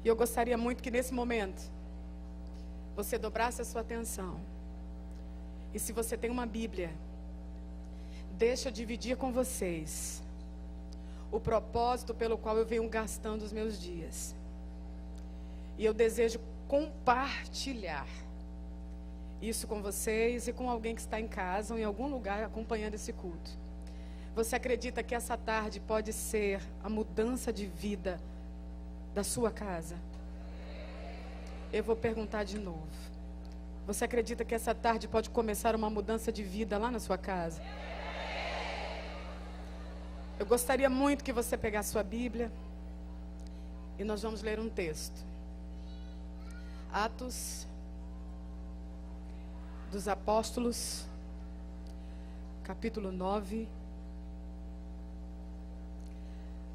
E eu gostaria muito que nesse momento você dobrasse a sua atenção. E se você tem uma Bíblia, deixa eu dividir com vocês o propósito pelo qual eu venho gastando os meus dias. E eu desejo compartilhar isso com vocês e com alguém que está em casa ou em algum lugar acompanhando esse culto. Você acredita que essa tarde pode ser a mudança de vida da sua casa? Eu vou perguntar de novo. Você acredita que essa tarde pode começar uma mudança de vida lá na sua casa? Eu gostaria muito que você pegasse sua Bíblia e nós vamos ler um texto. Atos dos Apóstolos, capítulo 9,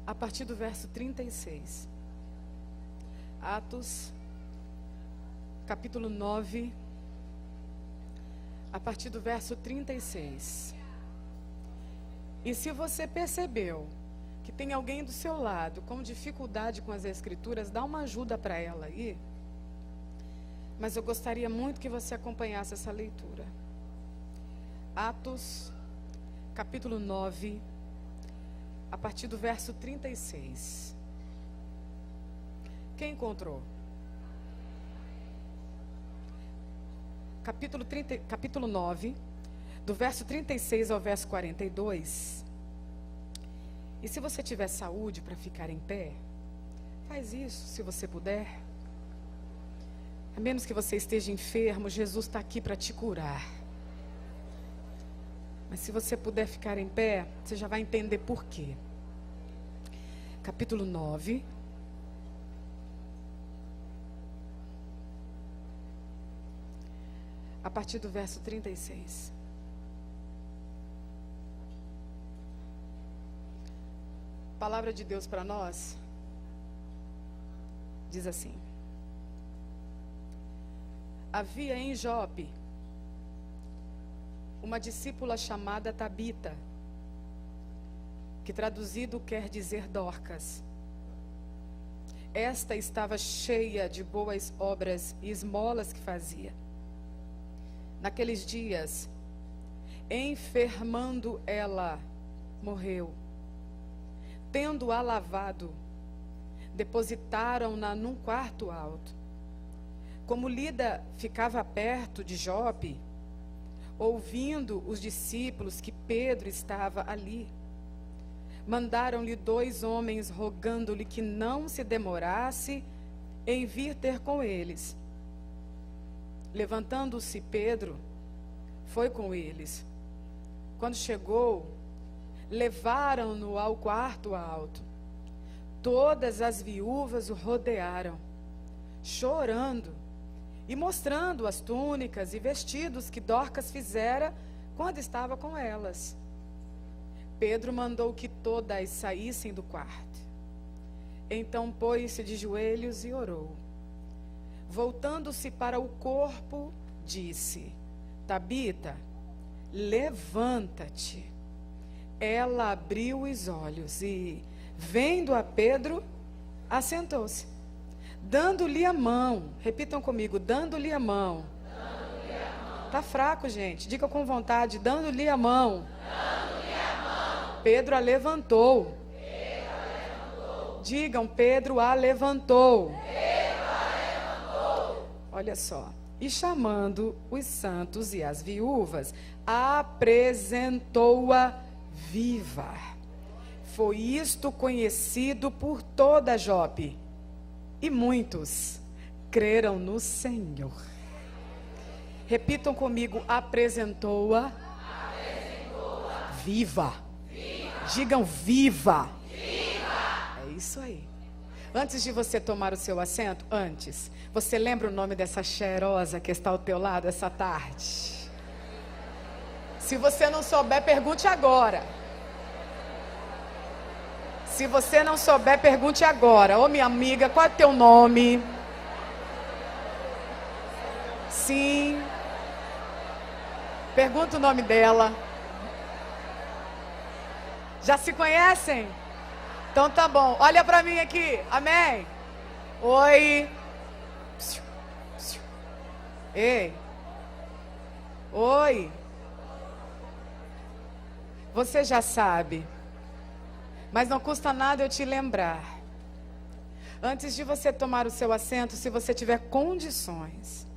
a partir do verso 36. Atos, capítulo 9, a partir do verso 36. E se você percebeu que tem alguém do seu lado com dificuldade com as escrituras, dá uma ajuda para ela aí. Mas eu gostaria muito que você acompanhasse essa leitura. Atos, capítulo 9, a partir do verso 36. Quem encontrou? Capítulo 9, do verso 36 ao verso 42. E se você tiver saúde para ficar em pé, faz isso, se você puder. A menos que você esteja enfermo, Jesus está aqui para te curar. Mas se você puder ficar em pé, você já vai entender por quê. Capítulo 9. A partir do verso 36. A palavra de Deus para nós diz assim: havia em Jope uma discípula chamada Tabita, que traduzido quer dizer Dorcas. Esta estava cheia de boas obras e esmolas que fazia. Naqueles dias, enfermando ela, morreu. Tendo-a lavado, depositaram-na num quarto alto. Como Lida ficava perto de Jope, ouvindo os discípulos que Pedro estava ali, mandaram-lhe 2 homens, rogando-lhe que não se demorasse em vir ter com eles. Levantando-se Pedro, foi com eles. Quando chegou, levaram-no ao quarto alto. Todas as viúvas o rodearam, chorando e mostrando as túnicas e vestidos que Dorcas fizera quando estava com elas. Pedro mandou que todas saíssem do quarto. Então pôs-se de joelhos e orou. Voltando-se para o corpo, disse: Tabita, levanta-te. Ela abriu os olhos e, vendo a Pedro, assentou-se. Dando-lhe a mão, repitam comigo, dando-lhe a mão. Está fraco, gente, diga com vontade, dando-lhe a mão. Pedro a levantou. Digam, Pedro a levantou. Olha só. E chamando os santos e as viúvas, apresentou-a viva. Foi isto conhecido por toda Jope. E muitos creram no Senhor. Repitam comigo, apresentou-a viva. Digam, viva. É isso aí. Antes de você tomar o seu assento, você lembra o nome dessa cheirosa que está ao teu lado essa tarde? Se você não souber, pergunte agora. Se você não souber, pergunte agora. Ô minha amiga, qual é o teu nome? Sim. Pergunta o nome dela. Já se conhecem? Então tá bom, olha para mim aqui, amém? Oi. Ei. Oi. Você já sabe. Mas não custa nada eu te lembrar. Antes de você tomar o seu assento, se você tiver condições,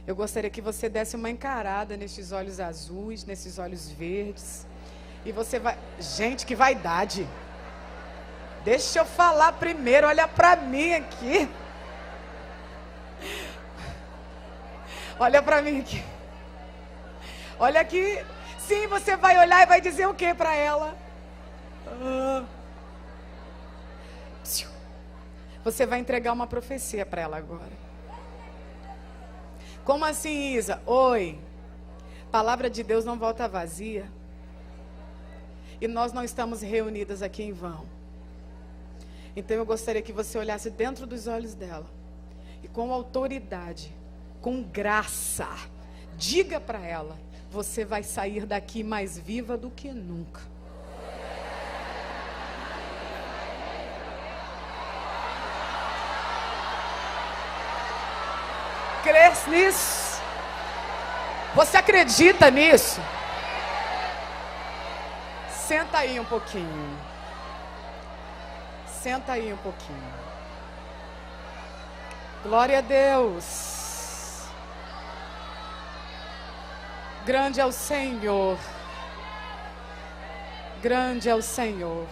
eu gostaria que você desse uma encarada nesses olhos azuis, nesses olhos verdes. E você vai... Gente, que vaidade. Deixa eu falar primeiro, olha pra mim aqui. Olha pra mim aqui. Olha aqui. Sim, você vai olhar e vai dizer o que pra ela? Você vai entregar uma profecia pra ela agora. Como assim, Isa? Oi. Palavra de Deus não volta vazia. E nós não estamos reunidas aqui em vão. Então eu gostaria que você olhasse dentro dos olhos dela. E com autoridade, com graça, diga para ela: você vai sair daqui mais viva do que nunca. Crês nisso? Você acredita nisso? Senta aí um pouquinho. Senta aí um pouquinho. Glória a Deus. Grande é o Senhor. Grande é o Senhor.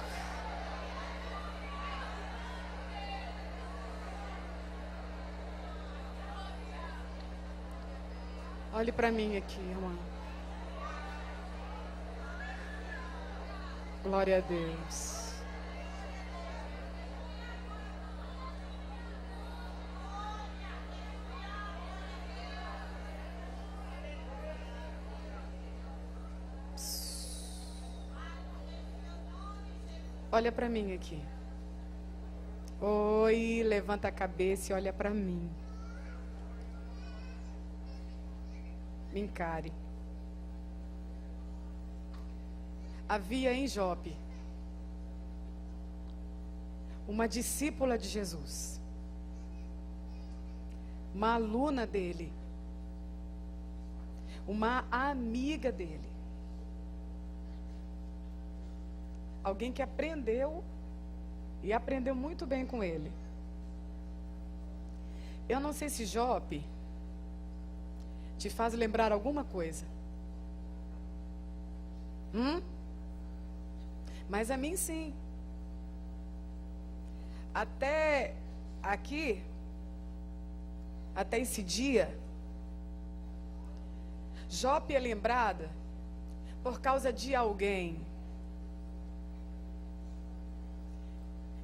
Olhe para mim aqui, irmã. Glória a Deus. Olha para mim aqui. Oi, levanta a cabeça e olha para mim. Me encare. Havia em Jope uma discípula de Jesus, uma aluna dele, uma amiga dele, alguém que aprendeu e aprendeu muito bem com ele. Eu não sei se Jope te faz lembrar alguma coisa. Mas a mim sim. Até aqui, até esse dia, Jope é lembrada por causa de alguém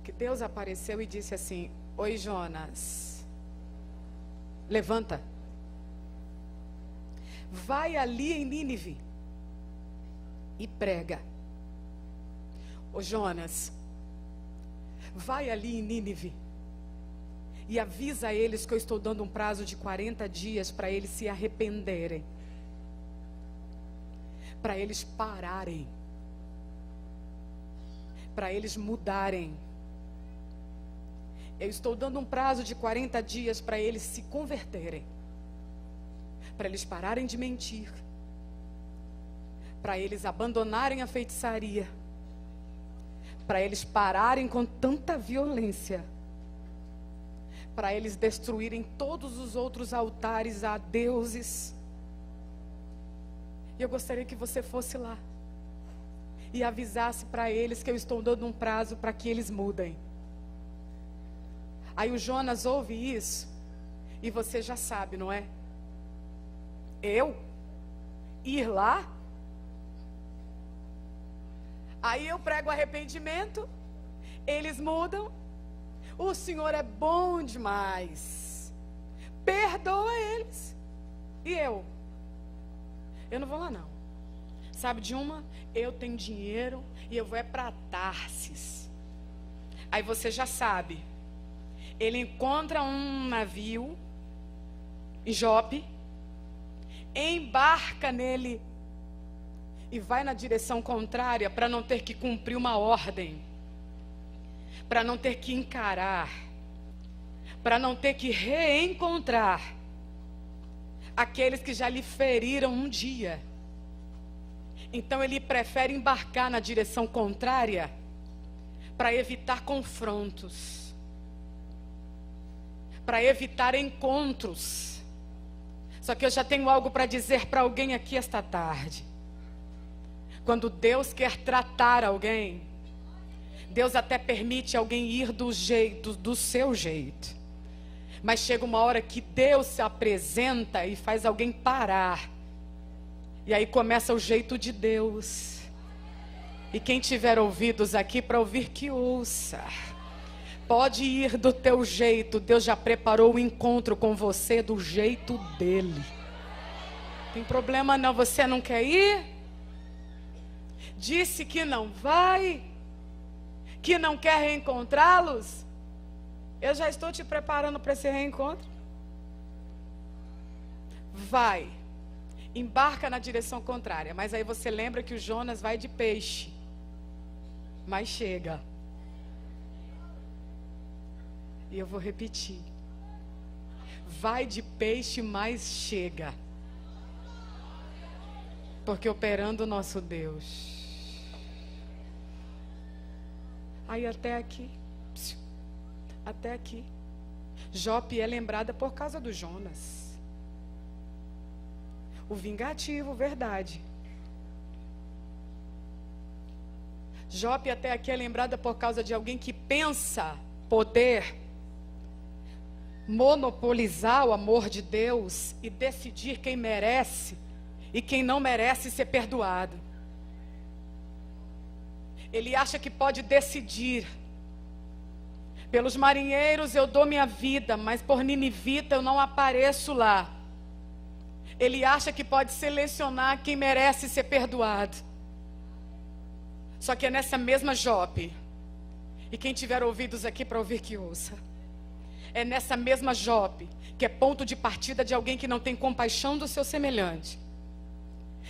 que Deus apareceu e disse assim: oi, Jonas, levanta, vai ali em Nínive e prega. Ô Jonas, vai ali em Nínive e avisa a eles que eu estou dando um prazo de 40 dias para eles se arrependerem, para eles pararem, para eles mudarem. Eu estou dando um prazo de 40 dias para eles se converterem, para eles pararem de mentir, para eles abandonarem a feitiçaria, para eles pararem com tanta violência, para eles destruírem todos os outros altares a deuses. E eu gostaria que você fosse lá e avisasse para eles que eu estou dando um prazo para que eles mudem. Aí o Jonas ouve isso e você já sabe, não é? Eu? Ir lá? Aí eu prego arrependimento, eles mudam, o Senhor é bom demais, perdoa eles, e eu não vou lá não. Sabe de uma? Eu tenho dinheiro e eu vou para Tarsis. Aí você já sabe, ele encontra um navio em Jope, embarca nele e vai na direção contrária para não ter que cumprir uma ordem, para não ter que encarar, para não ter que reencontrar aqueles que já lhe feriram um dia. Então ele prefere embarcar na direção contrária para evitar confrontos, para evitar encontros. Só que eu já tenho algo para dizer para alguém aqui esta tarde. Quando Deus quer tratar alguém, Deus até permite alguém ir do seu jeito. Mas chega uma hora que Deus se apresenta e faz alguém parar. E aí começa o jeito de Deus. E quem tiver ouvidos aqui para ouvir, que ouça. Pode ir do teu jeito. Deus já preparou o encontro com você do jeito dele. Tem problema não, você não quer ir? Disse que não vai, que não quer reencontrá-los. Eu já estou te preparando para esse reencontro. Vai, embarca na direção contrária. Mas aí você lembra que o Jonas vai de peixe, mas chega. E eu vou repetir. Vai de peixe, mas chega. Porque operando o nosso Deus. Aí até aqui. Até aqui. Jope é lembrada por causa do Jonas. O vingativo, verdade. Jope até aqui é lembrada por causa de alguém que pensa poder monopolizar o amor de Deus e decidir quem merece e quem não merece ser perdoado. Ele acha que pode decidir. Pelos marinheiros eu dou minha vida, mas por ninivita eu não apareço lá. Ele acha que pode selecionar quem merece ser perdoado. Só que é nessa mesma Jope, e quem tiver ouvidos aqui para ouvir que ouça, é nessa mesma Jope que é ponto de partida de alguém que não tem compaixão do seu semelhante,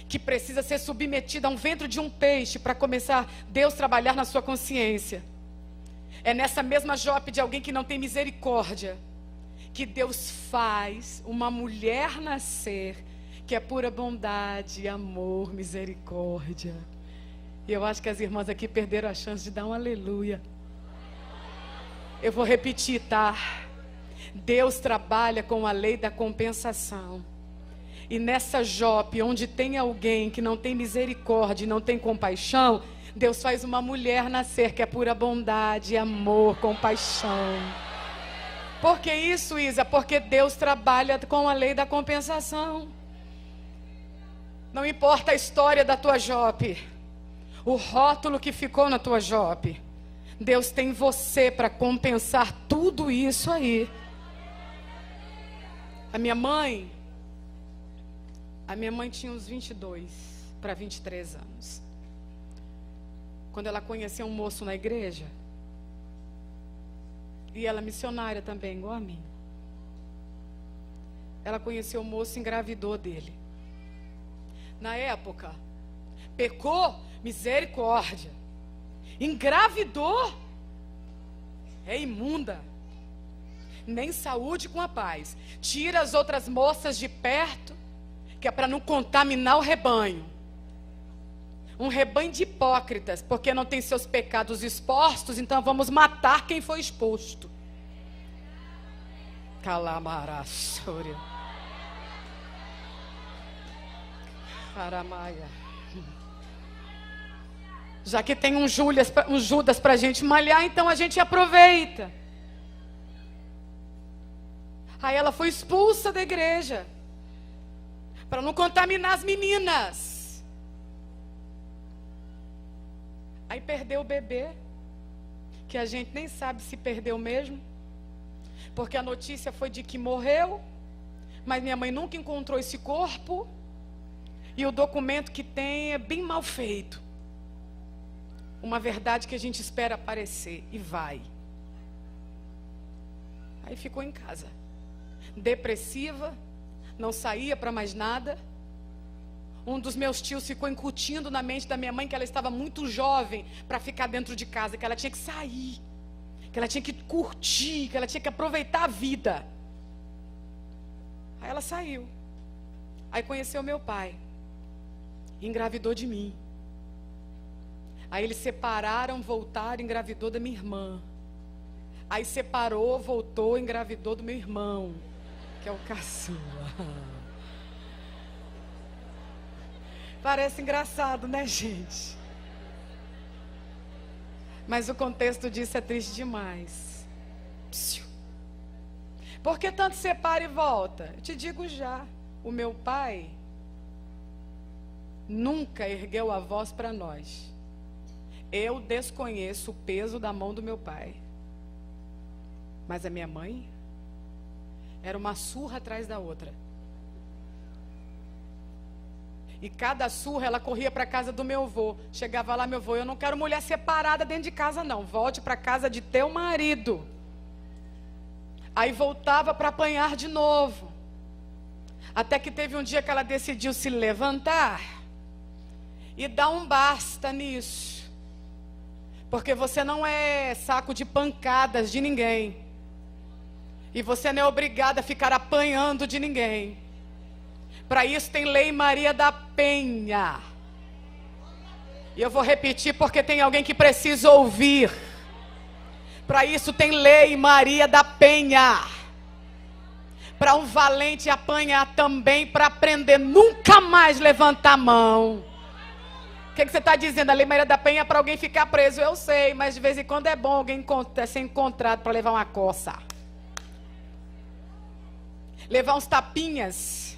que precisa ser submetido a um ventre de um peixe para começar Deus trabalhar na sua consciência. É nessa mesma Jope de alguém que não tem misericórdia, que Deus faz uma mulher nascer, que é pura bondade, amor, misericórdia. E eu acho que as irmãs aqui perderam a chance de dar um aleluia. Eu vou repetir, tá? Deus trabalha com a lei da compensação. E nessa Jope, onde tem alguém que não tem misericórdia e não tem compaixão, Deus faz uma mulher nascer que é pura bondade, amor, compaixão. Por que isso, Isa? Porque Deus trabalha com a lei da compensação. Não importa a história da tua Jope, o rótulo que ficou na tua Jope, Deus tem você para compensar tudo isso aí. A minha mãe tinha uns 22 para 23 anos. Quando ela conheceu um moço na igreja, e ela missionária também, igual a mim. Ela conheceu o moço e engravidou dele. Na época, pecou, misericórdia. Engravidou, é imunda. Nem saúde com a paz. Tira as outras moças de perto, que é para não contaminar o rebanho. Um rebanho de hipócritas, porque não tem seus pecados expostos, então vamos matar quem foi exposto. Calamaraçúria. Caramaia. Já que tem um Judas para a gente malhar, então a gente aproveita. Aí ela foi expulsa da igreja, para não contaminar as meninas. Aí perdeu o bebê, que a gente nem sabe se perdeu mesmo, porque a notícia foi de que morreu, mas minha mãe nunca encontrou esse corpo, e o documento que tem é bem mal feito. Uma verdade que a gente espera aparecer, e vai. Aí ficou em casa, depressiva, não saía para mais nada. Um dos meus tios ficou incutindo na mente da minha mãe que ela estava muito jovem para ficar dentro de casa, que ela tinha que sair, que ela tinha que curtir, que ela tinha que aproveitar a vida. Aí ela saiu. Aí conheceu meu pai. Engravidou de mim. Aí eles separaram, voltaram, engravidou da minha irmã. Aí separou, voltou, engravidou do meu irmão, que é o caçula. Parece engraçado, né, gente? Mas o contexto disso é triste demais. Por que tanto separa e volta? Eu te digo já, o meu pai nunca ergueu a voz para nós. Eu desconheço o peso da mão do meu pai. Mas a minha mãe era uma surra atrás da outra. E cada surra ela corria para a casa do meu avô. Chegava lá, meu avô, eu não quero mulher separada dentro de casa não. Volte para a casa de teu marido. Aí voltava para apanhar de novo. Até que teve um dia que ela decidiu se levantar e dar um basta nisso. Porque você não é saco de pancadas de ninguém. E você não é obrigada a ficar apanhando de ninguém. Para isso tem Lei Maria da Penha. E eu vou repetir porque tem alguém que precisa ouvir. Para isso tem Lei Maria da Penha. Para um valente apanhar também, para aprender nunca mais levantar a mão. O que você está dizendo? A Lei Maria da Penha é para alguém ficar preso, eu sei, mas de vez em quando é bom alguém ser encontrado para levar uma coça. Levar uns tapinhas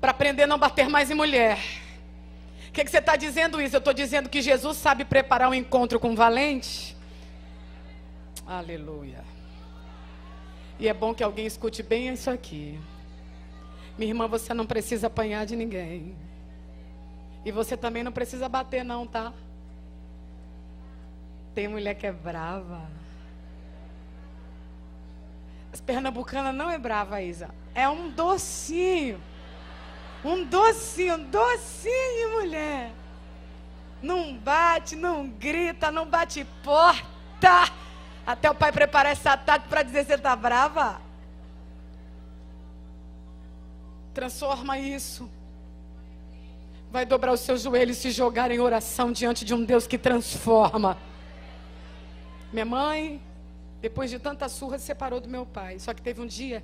para aprender a não bater mais em mulher. O que você está dizendo isso? Eu estou dizendo que Jesus sabe preparar um encontro com um valente. Aleluia. E é bom que alguém escute bem isso aqui. Minha irmã, você não precisa apanhar de ninguém. E você também não precisa bater não, tá? Tem mulher que é brava. As pernambucanas não é brava, Isa. É um docinho. Um docinho, mulher. Não bate, não grita, não bate porta. Até o pai preparar essa tarde para dizer se você está brava. Transforma isso. Vai dobrar os seus joelhos e se jogar em oração diante de um Deus que transforma. Minha mãe, depois de tanta surra, se separou do meu pai. Só que teve um dia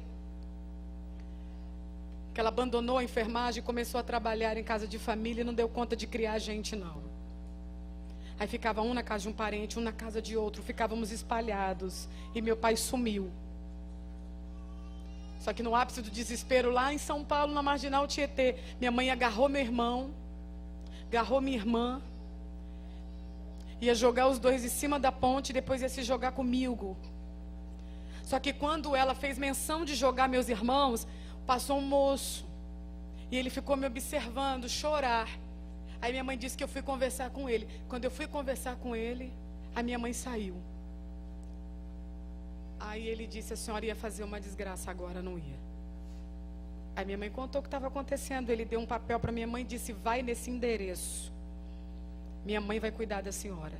que ela abandonou a enfermagem e começou a trabalhar em casa de família e não deu conta de criar gente, não. Aí ficava um na casa de um parente, um na casa de outro. Ficávamos espalhados. E meu pai sumiu. Só que no ápice do desespero, lá em São Paulo, na Marginal Tietê, minha mãe agarrou meu irmão, agarrou minha irmã, ia jogar os dois em cima da ponte e depois ia se jogar comigo. Só que quando ela fez menção de jogar meus irmãos, passou um moço e ele ficou me observando chorar. Aí minha mãe disse que eu fui conversar com ele. Quando eu fui conversar com ele, a minha mãe saiu. Aí ele disse: a senhora ia fazer uma desgraça agora, não ia. Aí minha mãe contou o que estava acontecendo. Ele deu um papel para minha mãe e disse: vai nesse endereço. Minha mãe vai cuidar da senhora.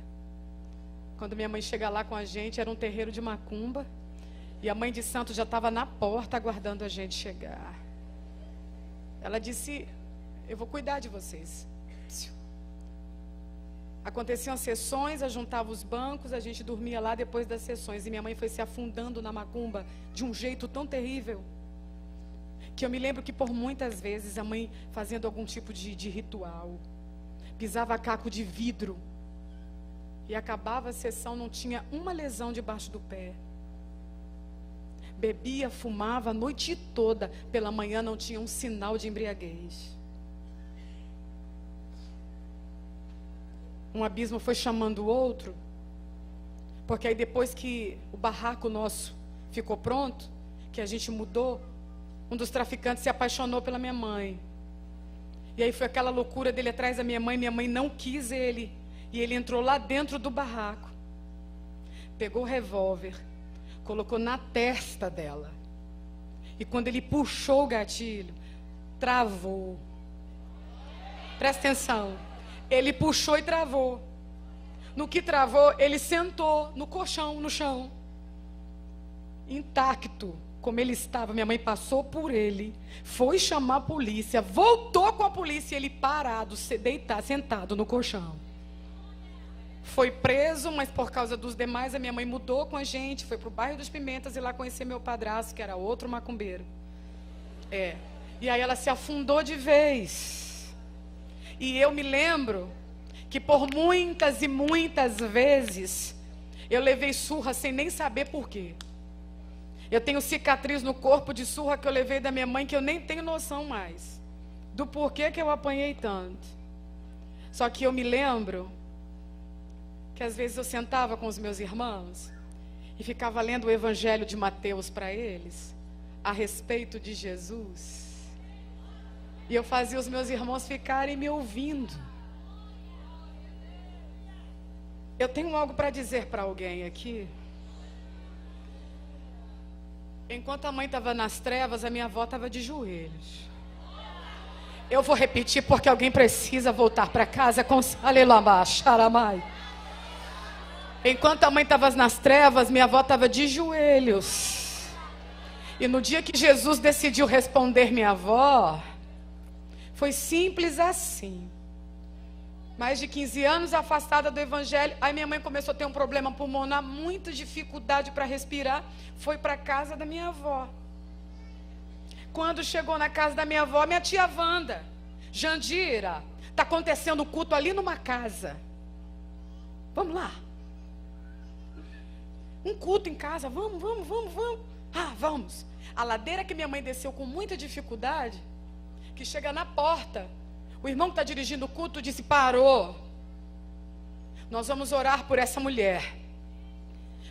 Quando minha mãe chega lá com a gente, era um terreiro de macumba. E a mãe de santo já estava na porta aguardando a gente chegar. Ela disse: eu vou cuidar de vocês. Aconteciam as sessões, eu juntava os bancos, a gente dormia lá depois das sessões. E minha mãe foi se afundando na macumba de um jeito tão terrível, que eu me lembro que por muitas vezes a mãe fazendo algum tipo de ritual, pisava caco de vidro, e acabava a sessão, não tinha uma lesão debaixo do pé. Bebia, fumava a noite toda, pela manhã não tinha um sinal de embriaguez. Um abismo foi chamando o outro, porque aí depois que o barraco nosso ficou pronto, que a gente mudou, um dos traficantes se apaixonou pela minha mãe. E aí foi aquela loucura dele atrás da minha mãe não quis ele. E ele entrou lá dentro do barraco, pegou o revólver, colocou na testa dela. E quando ele puxou o gatilho, travou. Presta atenção. Ele puxou e travou. No que travou, ele sentou no colchão, no chão. intacto, como ele estava. Minha mãe passou por ele, foi chamar a polícia, voltou com a polícia, ele parado, deitado, sentado no colchão. Foi preso, mas por causa dos demais, a minha mãe mudou com a gente, foi para o bairro dos Pimentas e lá conhecer meu padrasto, que era outro macumbeiro. E aí ela se afundou de vez. E eu me lembro que por muitas e muitas vezes eu levei surra sem nem saber por quê. Eu tenho cicatriz no corpo de surra que eu levei da minha mãe, que eu nem tenho noção mais do porquê que eu apanhei tanto. Só que eu me lembro que às vezes eu sentava com os meus irmãos e ficava lendo o Evangelho de Mateus para eles, a respeito de Jesus. E eu fazia os meus irmãos ficarem me ouvindo. Eu tenho algo para dizer para alguém aqui. Enquanto a mãe estava nas trevas, a minha avó estava de joelhos. Eu vou repetir porque alguém precisa voltar para casa com Alelama, Xaramai. Enquanto a mãe estava nas trevas, minha avó estava de joelhos. E no dia que Jesus decidiu responder minha avó, foi simples assim. Mais de 15 anos afastada do Evangelho. Aí minha mãe começou a ter um problema pulmonar, muita dificuldade para respirar. Foi para a casa da minha avó. Quando chegou na casa da minha avó, minha tia Wanda: Jandira, está acontecendo culto ali numa casa. Vamos lá. Um culto em casa, vamos. Ah, vamos. A ladeira que minha mãe desceu com muita dificuldade, que chega na porta, o irmão que está dirigindo o culto disse: parou. Nós vamos orar por essa mulher.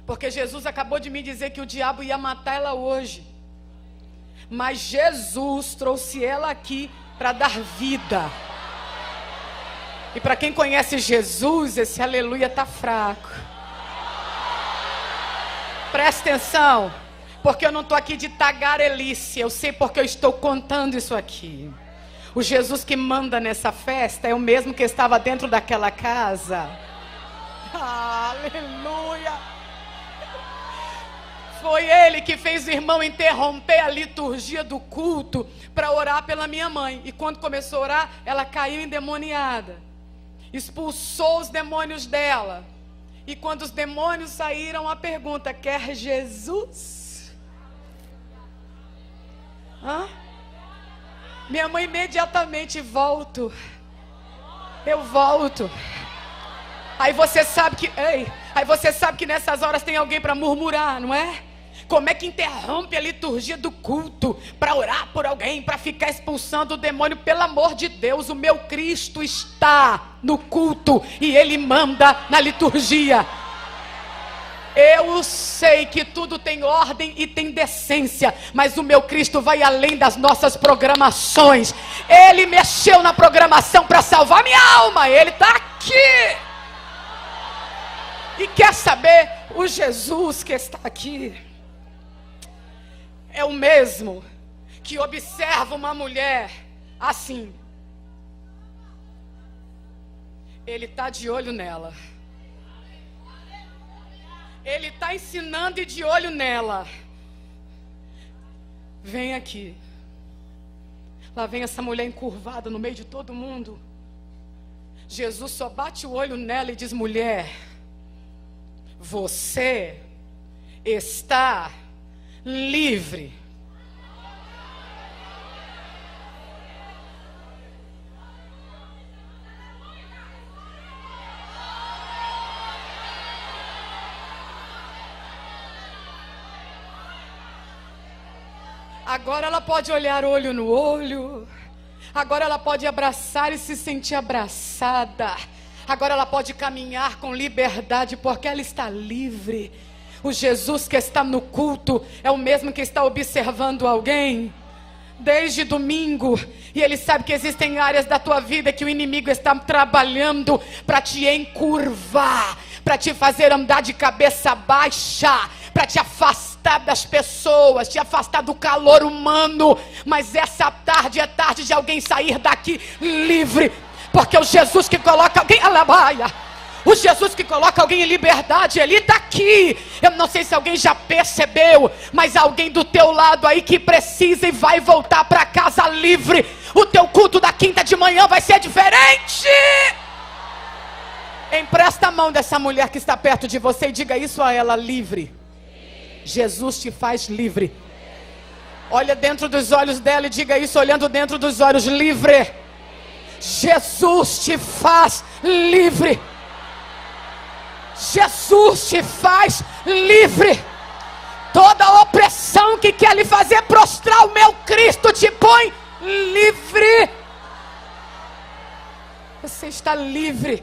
Porque Jesus acabou de me dizer que o diabo ia matar ela hoje. Mas Jesus trouxe ela aqui para dar vida. E para quem conhece Jesus, esse aleluia está fraco. Presta atenção, porque eu não estou aqui de tagarelice. Eu sei porque eu estou contando isso aqui. O Jesus que manda nessa festa é o mesmo que estava dentro daquela casa. Aleluia! Foi ele que fez o irmão interromper a liturgia do culto para orar pela minha mãe. E quando começou a orar, ela caiu endemoniada. Expulsou os demônios dela. E quando os demônios saíram, a pergunta: quer Jesus? Hã? Minha mãe imediatamente: volto. Eu volto. Aí você sabe que nessas horas tem alguém para murmurar, não é? Como é que interrompe a liturgia do culto para orar por alguém, para ficar expulsando o demônio? Pelo amor de Deus, o meu Cristo está no culto e Ele manda na liturgia. Eu sei que tudo tem ordem e tem decência, mas o meu Cristo vai além das nossas programações. Ele mexeu na programação para salvar minha alma. Ele está aqui. E quer saber, o Jesus que está aqui é o mesmo que observa uma mulher assim. Ele está de olho nela. Ele está ensinando e de olho nela. Vem aqui. Lá vem essa mulher encurvada no meio de todo mundo. Jesus só bate o olho nela e diz: mulher, você está livre. Agora ela pode olhar olho no olho. Agora ela pode abraçar e se sentir abraçada. Agora ela pode caminhar com liberdade, porque ela está livre. O Jesus que está no culto é o mesmo que está observando alguém desde domingo, e Ele sabe que existem áreas da tua vida que o inimigo está trabalhando para te encurvar, para te fazer andar de cabeça baixa, para te afastar das pessoas, te afastar do calor humano. Mas essa tarde é tarde de alguém sair daqui livre, porque o Jesus que coloca alguém, alabaia, O Jesus que coloca alguém em liberdade, Ele está aqui. Eu não sei se alguém já percebeu, mas alguém do teu lado aí que precisa e vai voltar para casa livre. O teu culto da quinta de manhã vai ser diferente. Empresta a mão dessa mulher que está perto de você e diga isso a ela: livre. Jesus te faz livre. Olha dentro dos olhos dela e diga isso olhando dentro dos olhos: livre. Jesus te faz livre. Jesus te faz livre. Toda opressão que quer lhe fazer prostrar o meu Cristo te põe livre. Você está livre.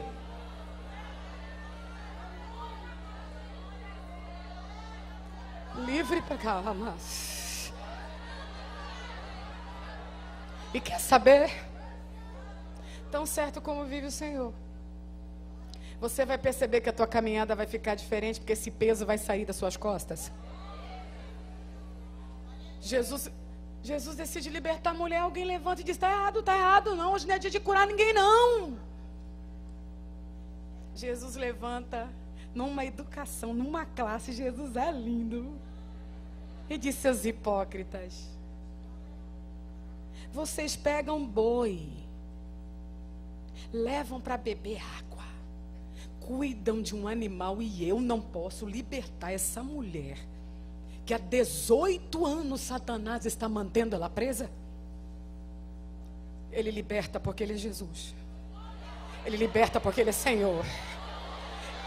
Livre para calma. E quer saber? Tão certo como vive o Senhor, você vai perceber que a tua caminhada vai ficar diferente, porque esse peso vai sair das suas costas. Jesus decide libertar a mulher. Alguém levanta e diz: está errado não, hoje não é dia de curar ninguém não. Jesus levanta numa educação, numa classe. Jesus é lindo. E diz: seus hipócritas, vocês pegam boi, levam para beber água, cuidam de um animal, e eu não posso libertar essa mulher que há 18 anos Satanás está mantendo ela presa? Ele liberta porque Ele é Jesus. Ele liberta porque Ele é Senhor.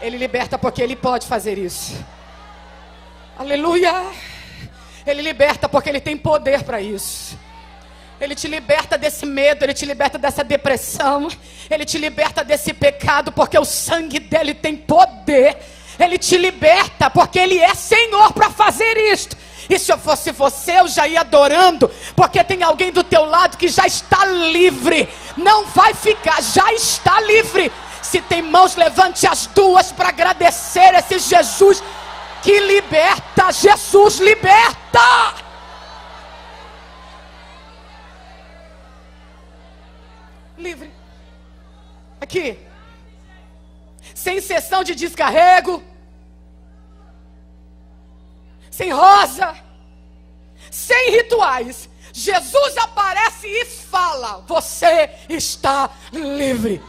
Ele liberta porque Ele pode fazer isso. Aleluia. Ele liberta porque Ele tem poder para isso. Ele te liberta desse medo, Ele te liberta dessa depressão, Ele te liberta desse pecado, porque o sangue dele tem poder. Ele te liberta porque Ele é Senhor para fazer isto. E se eu fosse você, eu já ia adorando, porque tem alguém do teu lado que já está livre. Não vai ficar, já está livre. Se tem mãos, levante as duas para agradecer esse Jesus que liberta. Jesus liberta. Livre. Aqui. Sem sessão de descarrego. Sem rosa. Sem rituais. Jesus aparece e fala: você está livre.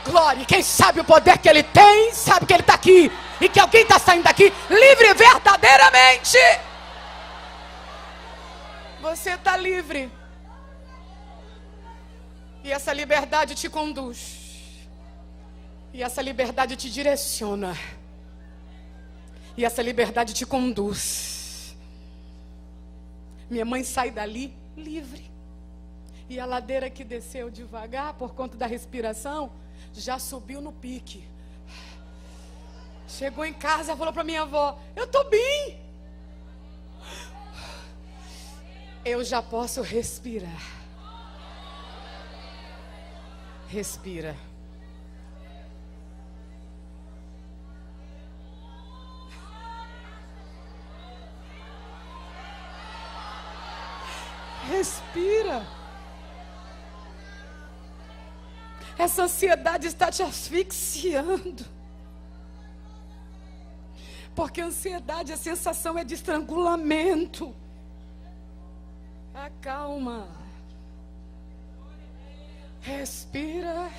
Glória. Quem sabe o poder que Ele tem, sabe que Ele está aqui. E que alguém está saindo daqui livre verdadeiramente. Você está livre. E essa liberdade te conduz. E essa liberdade te direciona. E essa liberdade te conduz. Minha mãe sai dali livre. E a ladeira que desceu devagar por conta da respiração já subiu no pique. Chegou em casa, falou para minha avó: eu estou bem. Eu já posso respirar. Respira. Respira. Essa ansiedade está te asfixiando. Porque a ansiedade, a sensação é de estrangulamento. Acalma. Respira.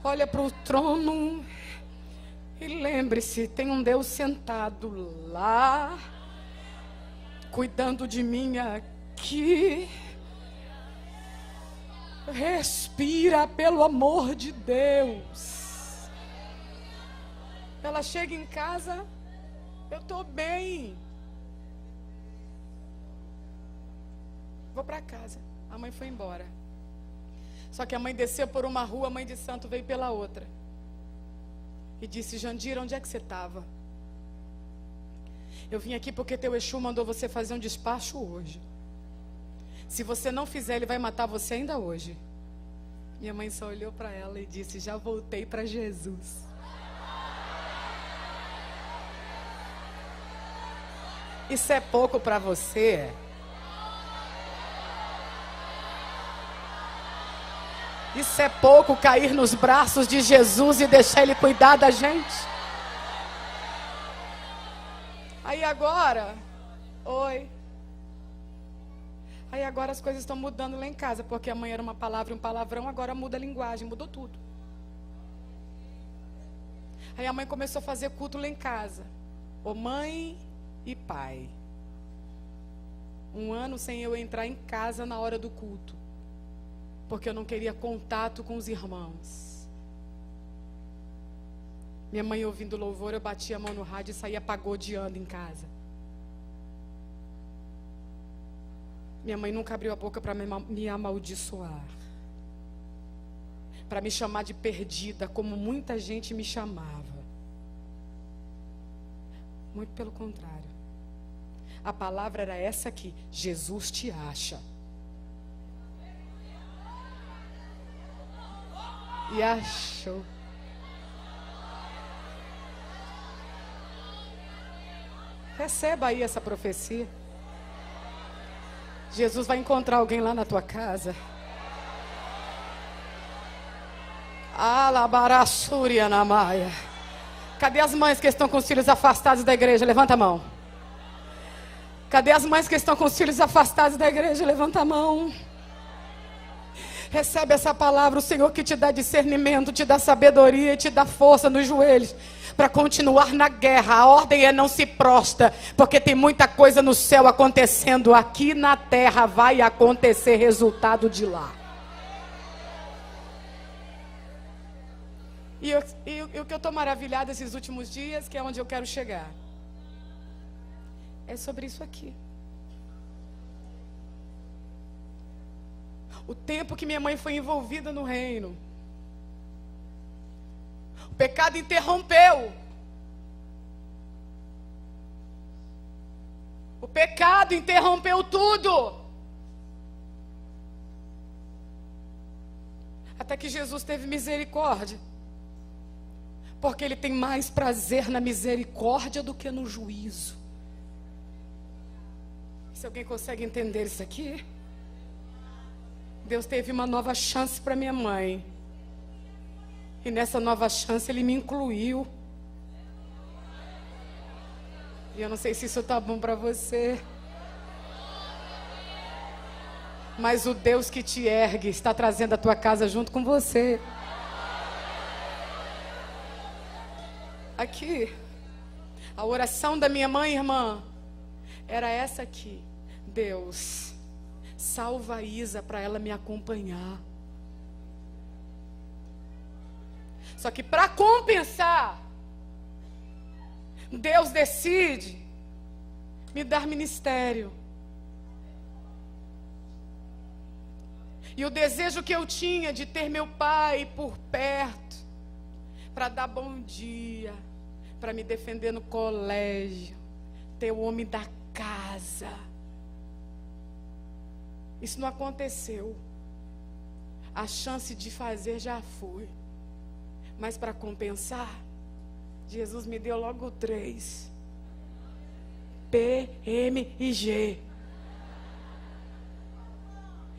Olha para o trono. E lembre-se, tem um Deus sentado lá, cuidando de mim aqui. Respira, pelo amor de Deus. Ela chega em casa: eu estou bem. Vou para casa. A mãe foi embora. Só que a mãe desceu por uma rua, a mãe de santo veio pela outra. E disse: Jandira, onde é que você estava? Eu vim aqui porque teu Exu mandou você fazer um despacho hoje. Se você não fizer, ele vai matar você ainda hoje. Minha mãe só olhou para ela e disse: já voltei para Jesus. Isso é pouco para você? Isso é pouco, cair nos braços de Jesus e deixar Ele cuidar da gente. Aí agora, oi. Aí agora as coisas estão mudando lá em casa, porque amanhã era uma palavra e um palavrão, agora muda a linguagem, mudou tudo. Aí a mãe começou a fazer culto lá em casa. Ô mãe e pai. 1 ano sem eu entrar em casa na hora do culto. Porque eu não queria contato com os irmãos. Minha mãe ouvindo louvor, eu batia a mão no rádio e saía pagodeando em casa. Minha mãe nunca abriu a boca para me amaldiçoar. Para me chamar de perdida, como muita gente me chamava. Muito pelo contrário. A palavra era essa aqui: Jesus te acha. E achou. Receba aí essa profecia. Jesus vai encontrar alguém lá na tua casa. Alabarassúria na maia. Cadê as mães que estão com os filhos afastados da igreja? Levanta a mão. Cadê as mães que estão com os filhos afastados da igreja? Levanta a mão. Recebe essa palavra, o Senhor que te dá discernimento, te dá sabedoria e te dá força nos joelhos para continuar na guerra. A ordem é não se prostra, porque tem muita coisa no céu acontecendo. Aqui na terra vai acontecer resultado de lá. E o que eu estou maravilhada esses últimos dias, que é onde eu quero chegar, é sobre isso aqui. O tempo que minha mãe foi envolvida no reino, o pecado interrompeu. O pecado interrompeu tudo. Até que Jesus teve misericórdia. Porque Ele tem mais prazer na misericórdia do que no juízo. Se alguém consegue entender isso aqui? Deus teve uma nova chance para minha mãe. E nessa nova chance Ele me incluiu. E eu não sei se isso está bom para você. Mas o Deus que te ergue está trazendo a tua casa junto com você. Aqui, a oração da minha mãe, irmã, era essa aqui: Deus, salva a Isa para ela me acompanhar. Só que para compensar, Deus decide me dar ministério. E o desejo que eu tinha de ter meu pai por perto, para dar bom dia, para me defender no colégio, ter o homem da casa. Isso não aconteceu. A chance de fazer já foi. Mas para compensar, Jesus me deu logo 3. P, M e G.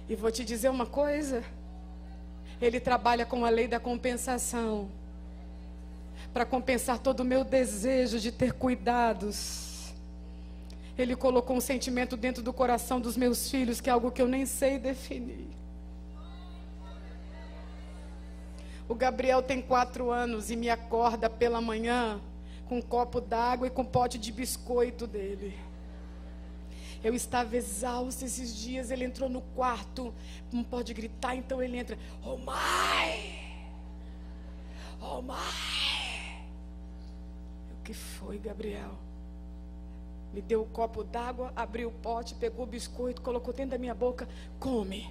E vou te dizer uma coisa. Ele trabalha com a lei da compensação. Para compensar todo o meu desejo de ter cuidados. Ele colocou um sentimento dentro do coração dos meus filhos, que é algo que eu nem sei definir. O Gabriel tem 4 anos e me acorda pela manhã com um copo d'água e com um pote de biscoito dele. Eu estava exausta esses dias, ele entrou no quarto, não pode gritar, então ele entra: "Oh mãe! Oh mãe!" O que foi, Gabriel? Me deu o copo d'água, abriu o pote, pegou o biscoito, colocou dentro da minha boca: "Come."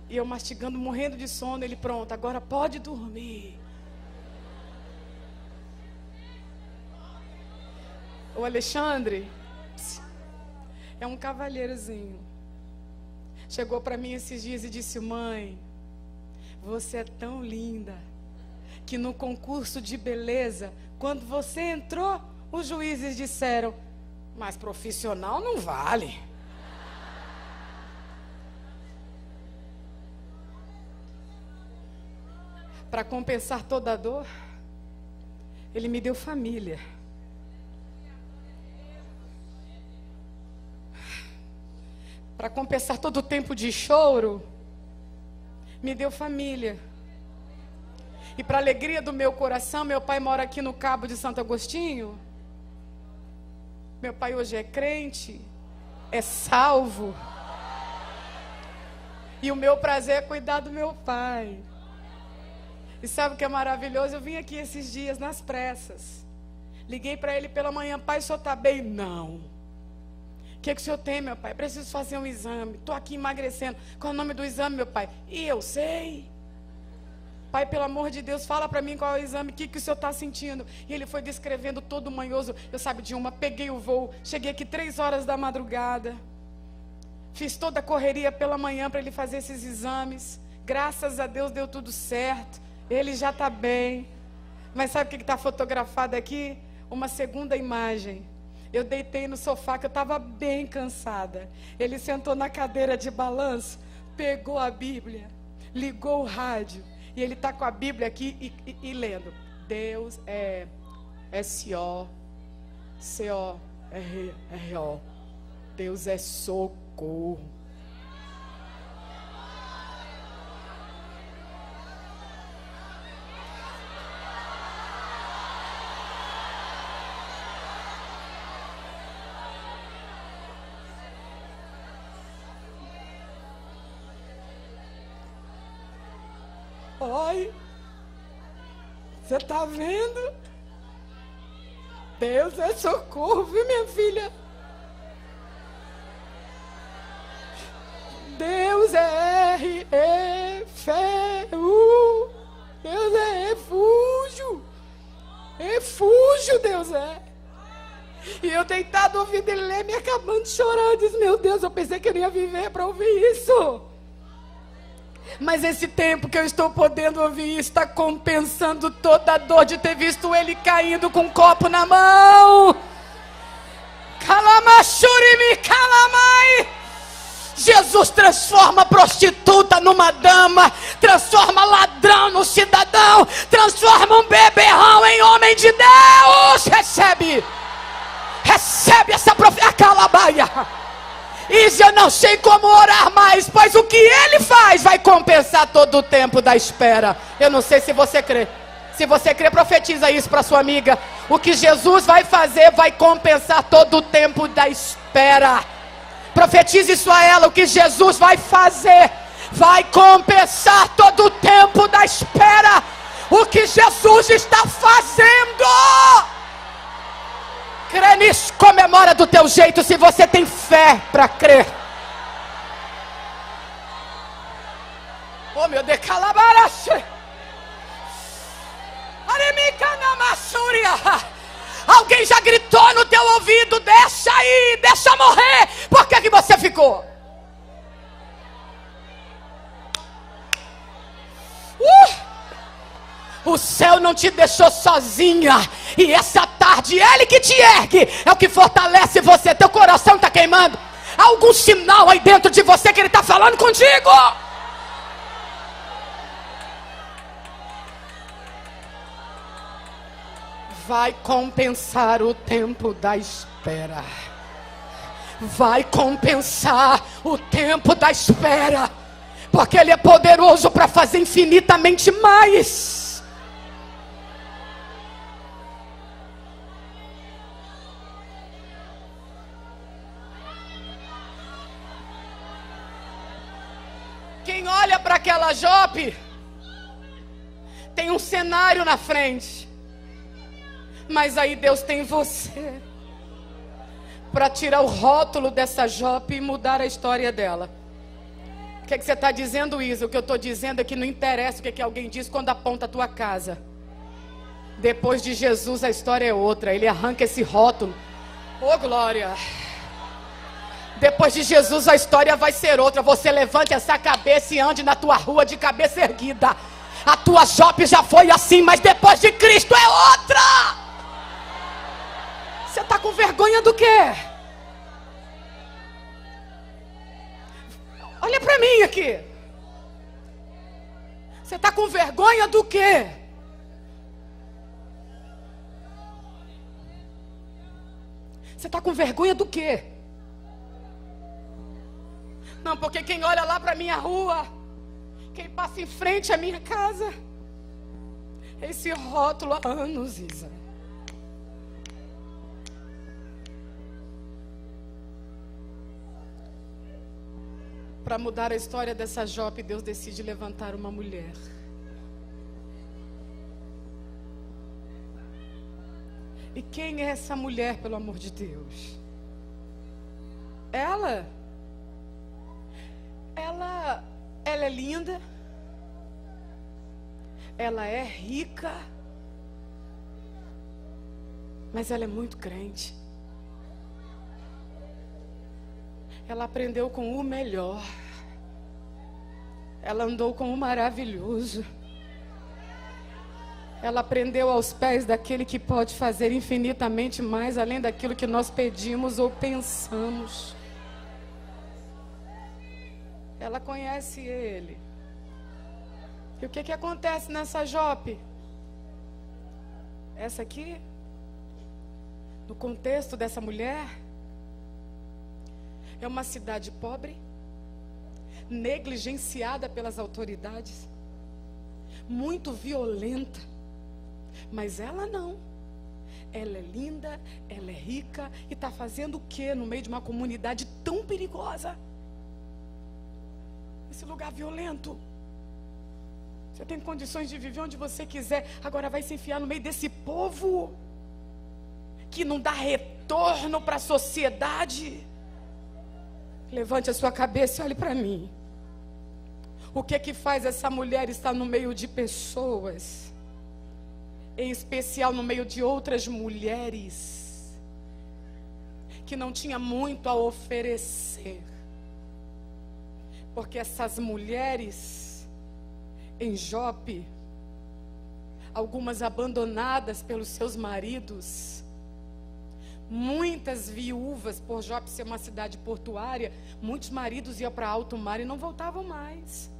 E eu mastigando, morrendo de sono, ele: "Pronto, agora pode dormir." O Alexandre é um cavalheirozinho. Chegou para mim esses dias e disse: "Mãe, você é tão linda que no concurso de beleza, quando você entrou, os juízes disseram: mas profissional não vale." para compensar toda a dor, Ele me deu família. Para compensar todo o tempo de choro, me deu família. E para alegria do meu coração, meu pai mora aqui no Cabo de Santo Agostinho. Meu pai hoje é crente, é salvo. E o meu prazer é cuidar do meu pai. E sabe o que é maravilhoso? Eu vim aqui esses dias nas pressas. Liguei para ele pela manhã: pai, o senhor está bem? Não. O que o senhor tem, meu pai? Preciso fazer um exame. Estou aqui emagrecendo. Qual é o nome do exame, meu pai? E eu sei. Pai, pelo amor de Deus, fala para mim qual é o exame, o que o senhor está sentindo. E ele foi descrevendo todo manhoso. Eu sabe de uma, peguei o voo, cheguei aqui 3 horas da madrugada. Fiz toda a correria pela manhã para ele fazer esses exames. Graças a Deus deu tudo certo. Ele já está bem. Mas sabe o que está fotografado aqui? Uma segunda imagem. Eu deitei no sofá, que eu estava bem cansada. Ele sentou na cadeira de balanço, pegou a Bíblia, ligou o rádio. E ele está com a Bíblia aqui e lendo. Deus é S-O-C-O-R-R-O. Deus é socorro. Oi, você está vendo? Deus é socorro, viu, minha filha? Deus é R-E-F-U. Deus é refúgio. Refúgio, Deus é. E eu deitado ouvindo ele ler, me acabando de chorar. Eu disse: meu Deus, eu pensei que eu ia viver para ouvir isso. Mas esse tempo que eu estou podendo ouvir isso está compensando toda a dor de ter visto ele caindo com um copo na mão. Calamachurimi, calamai. Jesus transforma a prostituta numa dama, transforma ladrão no cidadão, transforma um beberrão em homem de Deus. Recebe essa profecia, calabaia. Isso eu não sei como orar mais, pois o que ele faz vai compensar todo o tempo da espera. Eu não sei se você crê. Se você crê, profetiza isso para sua amiga. O que Jesus vai fazer vai compensar todo o tempo da espera. Profetize isso a ela. O que Jesus vai fazer vai compensar todo o tempo da espera. O que Jesus está fazendo. Crê nisso, comemora do teu jeito, se você tem fé para crer. Oh meu Deus, calabarache. Alguém já gritou no teu ouvido: deixa aí, deixa morrer. Por que você ficou? O céu não te deixou sozinha. E essa tarde, Ele que te ergue, é o que fortalece você. Teu coração está queimando. Há algum sinal aí dentro de você que Ele está falando contigo. Vai compensar o tempo da espera. Vai compensar o tempo da espera. Porque Ele é poderoso para fazer infinitamente mais. Quem olha para aquela Jope tem um cenário na frente, mas aí Deus tem você para tirar o rótulo dessa Jope e mudar a história dela. O que você está dizendo, Isa? O que eu estou dizendo é que não interessa o que alguém diz quando aponta a tua casa. Depois de Jesus a história é outra. Ele arranca esse rótulo. Oh glória! Depois de Jesus a história vai ser outra. Você levante essa cabeça e ande na tua rua de cabeça erguida. A tua Jope já foi assim, mas depois de Cristo é outra. Você está com vergonha do quê? Olha para mim aqui. Você está com vergonha do quê? Você está com vergonha do quê? Não, porque quem olha lá para minha rua, quem passa em frente à minha casa, esse rótulo há anos, Isa. Para mudar a história dessa Jope, Deus decide levantar uma mulher. E quem é essa mulher, pelo amor de Deus? Ela é linda. Ela é rica. Mas ela é muito crente. Ela aprendeu com o melhor. Ela andou com o maravilhoso. Ela aprendeu aos pés daquele que pode fazer infinitamente mais além daquilo que nós pedimos ou pensamos. Ela conhece ele. E o que acontece nessa Jope? Essa aqui, no contexto dessa mulher, é uma cidade pobre, negligenciada pelas autoridades, muito violenta. Mas ela não. Ela é linda, ela é rica e está fazendo o quê no meio de uma comunidade tão perigosa? Esse lugar violento. Você tem condições de viver onde você quiser, agora vai se enfiar no meio desse povo que não dá retorno para a sociedade. Levante a sua cabeça e olhe para mim. O que faz essa mulher estar no meio de pessoas, em especial no meio de outras mulheres que não tinha muito a oferecer? Porque essas mulheres em Jope, algumas abandonadas pelos seus maridos, muitas viúvas, por Jope ser uma cidade portuária, muitos maridos iam para alto mar e não voltavam mais.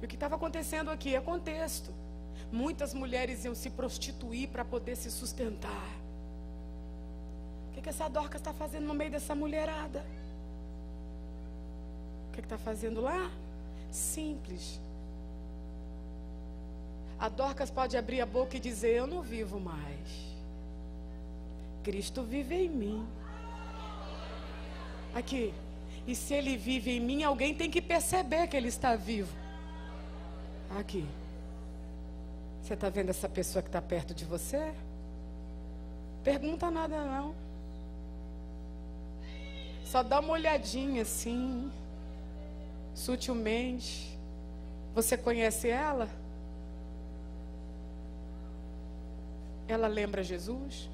E o que estava acontecendo aqui é contexto. Muitas mulheres iam se prostituir para poder se sustentar. O que essa Dorcas está fazendo no meio dessa mulherada? O que está fazendo lá? Simples. A Dorcas pode abrir a boca e dizer: eu não vivo mais. Cristo vive em mim. Aqui. E se Ele vive em mim, alguém tem que perceber que Ele está vivo. Aqui. Você está vendo essa pessoa que está perto de você? Pergunta nada não. Só dá uma olhadinha assim, sutilmente. Você conhece ela? Ela lembra Jesus?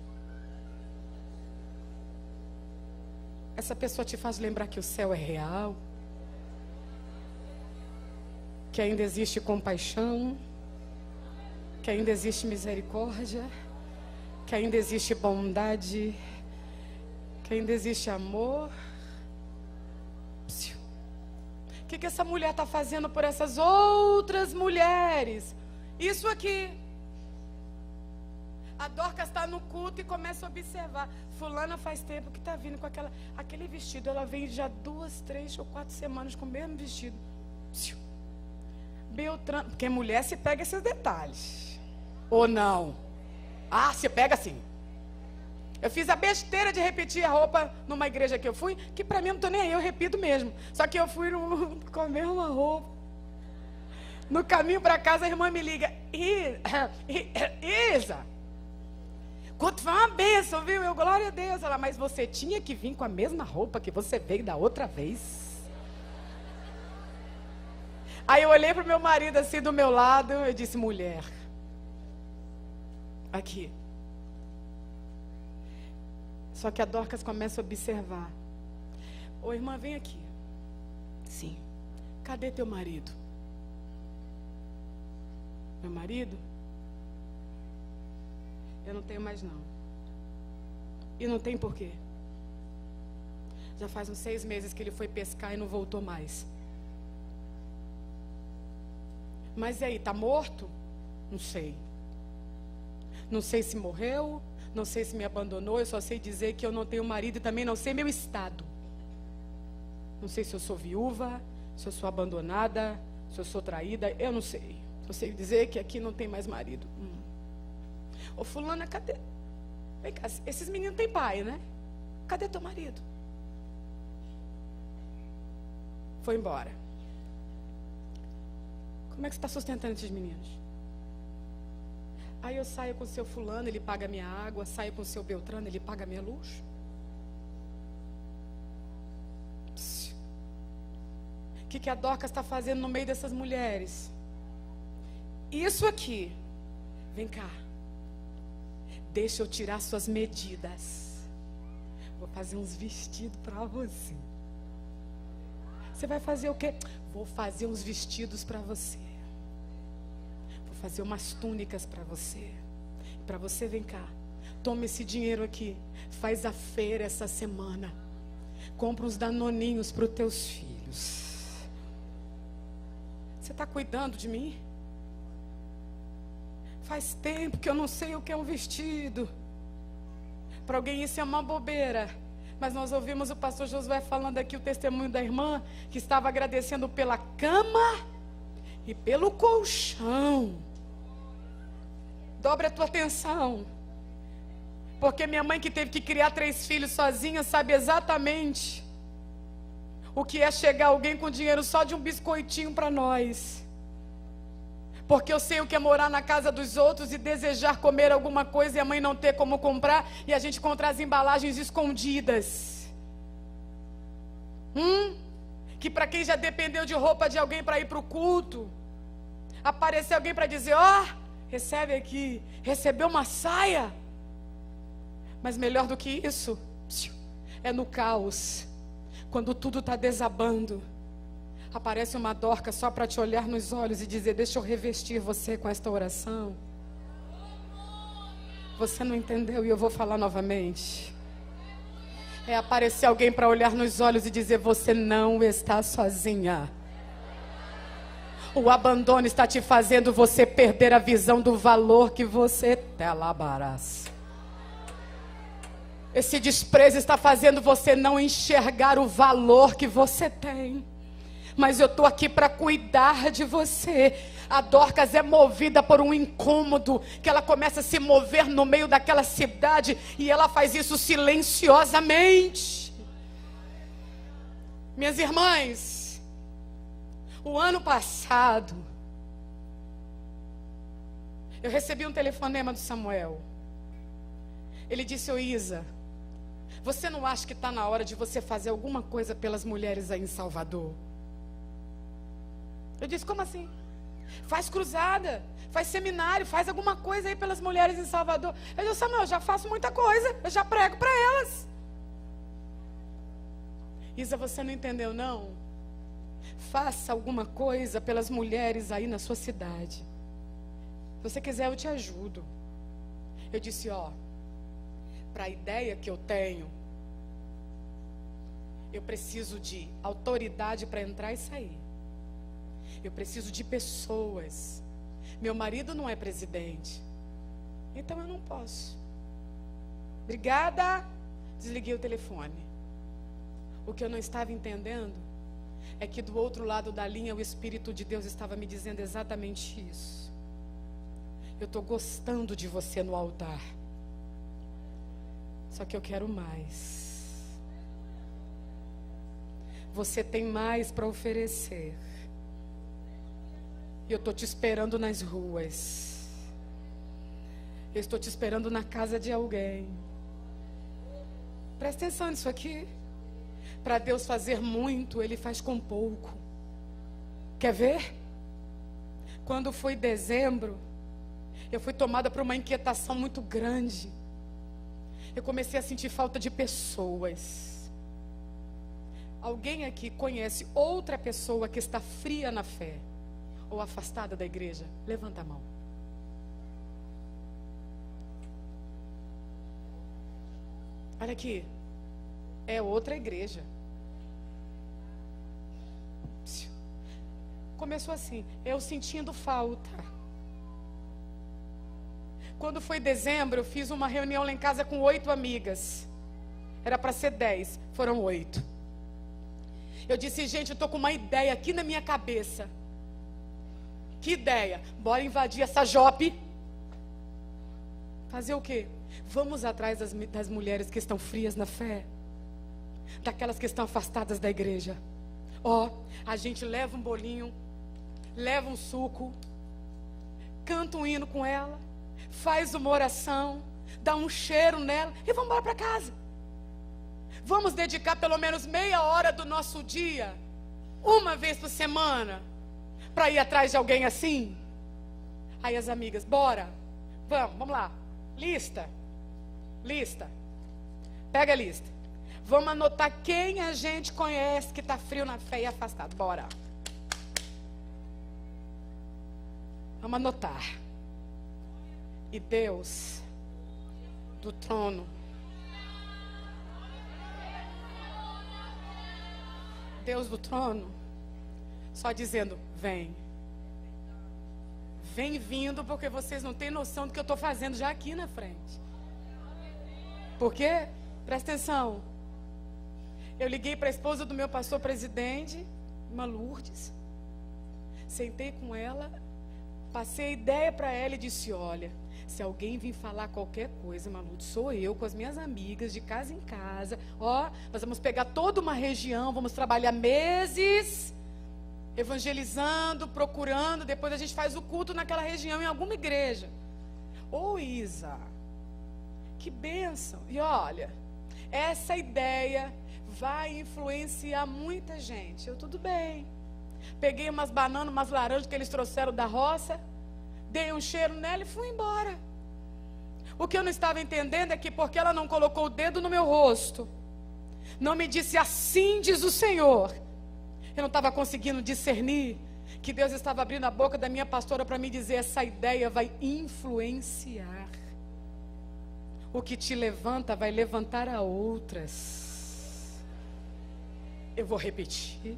Essa pessoa te faz lembrar que o céu é real? Que ainda existe compaixão? Que ainda existe misericórdia? Que ainda existe bondade? Que ainda existe amor? O que essa mulher está fazendo por essas outras mulheres? Isso aqui. A Dorcas está no culto e começa a observar. Fulana faz tempo que está vindo com aquele vestido. Ela vem já 2, 3 ou 4 semanas com o mesmo vestido. Beltrano, porque mulher se pega esses detalhes. Ou não? Ah, se pega sim. Eu fiz a besteira de repetir a roupa numa igreja que eu fui, que para mim não estou nem aí, eu repito mesmo. Só que eu fui com a mesma roupa. No caminho para casa a irmã me liga: Isa, quanto foi uma bênção, viu? Eu, glória a Deus. Ela: mas você tinha que vir com a mesma roupa que você veio da outra vez. Aí eu olhei para o meu marido assim do meu lado, eu disse: mulher, aqui. Só que a Dorcas começa a observar. Ô irmã, vem aqui. Sim. Cadê teu marido? Meu marido? Eu não tenho mais não. E não tem porquê. Já faz uns 6 meses que ele foi pescar e não voltou mais. Mas e aí, tá morto? Não sei. Não sei se morreu, não sei se me abandonou, eu só sei dizer que eu não tenho marido e também não sei meu estado. Não sei se eu sou viúva, se eu sou abandonada, se eu sou traída, eu não sei. Eu sei dizer que aqui não tem mais marido. Ô fulana, cadê? Vem cá, esses meninos têm pai, né? Cadê teu marido? Foi embora. Como é que você está sustentando esses meninos? Aí eu saio com o seu fulano, ele paga minha água. Saio com o seu Beltrano, ele paga minha luz. O que a Dorcas está fazendo no meio dessas mulheres? Isso aqui. Vem cá. Deixa eu tirar suas medidas. Vou fazer uns vestidos para você. Você vai fazer o quê? Vou fazer uns vestidos para você. Vou fazer umas túnicas para você. Para você, vem cá. Toma esse dinheiro aqui. Faz a feira essa semana. Compra uns danoninhos para os teus filhos. Você está cuidando de mim? Faz tempo que eu não sei o que é um vestido. Para alguém isso é uma bobeira. Mas nós ouvimos o pastor Josué falando aqui o testemunho da irmã, que estava agradecendo pela cama e pelo colchão. Dobra a tua atenção. Porque minha mãe, que teve que criar 3 filhos sozinha, sabe exatamente o que é chegar alguém com dinheiro só de um biscoitinho para nós. Porque eu sei o que é morar na casa dos outros e desejar comer alguma coisa e a mãe não ter como comprar e a gente encontrar as embalagens escondidas. Que para quem já dependeu de roupa de alguém para ir para o culto, aparecer alguém para dizer, recebe aqui, recebeu uma saia. Mas melhor do que isso, é no caos, quando tudo está desabando. Aparece uma Dorcas só para te olhar nos olhos e dizer, deixa eu revestir você com esta oração. Você não entendeu e eu vou falar novamente. É aparecer alguém para olhar nos olhos e dizer, você não está sozinha. O abandono está te fazendo você perder a visão do valor que você telabarás. Esse desprezo está fazendo você não enxergar o valor que você tem. Mas eu estou aqui para cuidar de você. A Dorcas é movida por um incômodo, que ela começa a se mover no meio daquela cidade, e ela faz isso silenciosamente. Minhas irmãs, o ano passado, eu recebi um telefonema do Samuel. Ele disse, Isa, você não acha que está na hora de você fazer alguma coisa pelas mulheres aí em Salvador? Eu disse, como assim? Faz cruzada, faz seminário, faz alguma coisa aí pelas mulheres em Salvador. Eu disse, Samuel, eu já faço muita coisa, eu já prego para elas. Isa, você não entendeu não? Faça alguma coisa pelas mulheres aí na sua cidade. Se você quiser eu te ajudo. Eu disse, para a ideia que eu tenho, eu preciso de autoridade para entrar e sair. Eu preciso de pessoas. Meu marido não é presidente, então eu não posso. Obrigada. Desliguei o telefone. O que eu não estava entendendo é que do outro lado da linha o Espírito de Deus estava me dizendo exatamente isso. Eu estou gostando de você no altar, só que eu quero mais. Você tem mais para oferecer. E eu estou te esperando nas ruas. Eu estou te esperando na casa de alguém. Presta atenção nisso aqui. Para Deus fazer muito, Ele faz com pouco. Quer ver? Quando foi dezembro, eu fui tomada por uma inquietação muito grande. Eu comecei a sentir falta de pessoas. Alguém aqui conhece outra pessoa que está fria na fé ou afastada da igreja? Levanta a mão. Olha aqui, é outra igreja. Começou assim, eu sentindo falta. Quando foi dezembro, eu fiz uma reunião lá em casa com 8 amigas. Era para ser 10, foram 8. Eu disse, gente, eu estou com uma ideia aqui na minha cabeça. Que ideia? Bora invadir essa Jope. Fazer o quê? Vamos atrás das mulheres que estão frias na fé. Daquelas que estão afastadas da igreja. A gente leva um bolinho, leva um suco, canta um hino com ela, faz uma oração, dá um cheiro nela e vamos embora para casa. Vamos dedicar pelo menos meia hora do nosso dia, uma vez por semana, para ir atrás de alguém assim. Aí as amigas, bora, vamos lá, lista, pega a lista. Vamos anotar quem a gente conhece que está frio na fé e afastado, bora. Vamos anotar. E Deus do trono, Deus do trono, só dizendo, vem vindo, porque vocês não têm noção do que eu estou fazendo já aqui na frente. Por quê? Presta atenção. Eu liguei para a esposa do meu pastor presidente, irmã Lourdes, sentei com ela, passei a ideia para ela e disse, olha, se alguém vir falar qualquer coisa, Malude, sou eu com as minhas amigas, de casa em casa. Nós vamos pegar toda uma região, vamos trabalhar meses, evangelizando, procurando, depois a gente faz o culto naquela região, em alguma igreja. Isa, que bênção. E olha, essa ideia vai influenciar muita gente. Tudo bem. Peguei umas bananas, umas laranjas que eles trouxeram da roça, dei um cheiro nela e fui embora. O que eu não estava entendendo é que porque ela não colocou o dedo no meu rosto, não me disse assim diz o Senhor, eu não estava conseguindo discernir que Deus estava abrindo a boca da minha pastora para me dizer, essa ideia vai influenciar. O que te levanta vai levantar a outras. Eu vou repetir.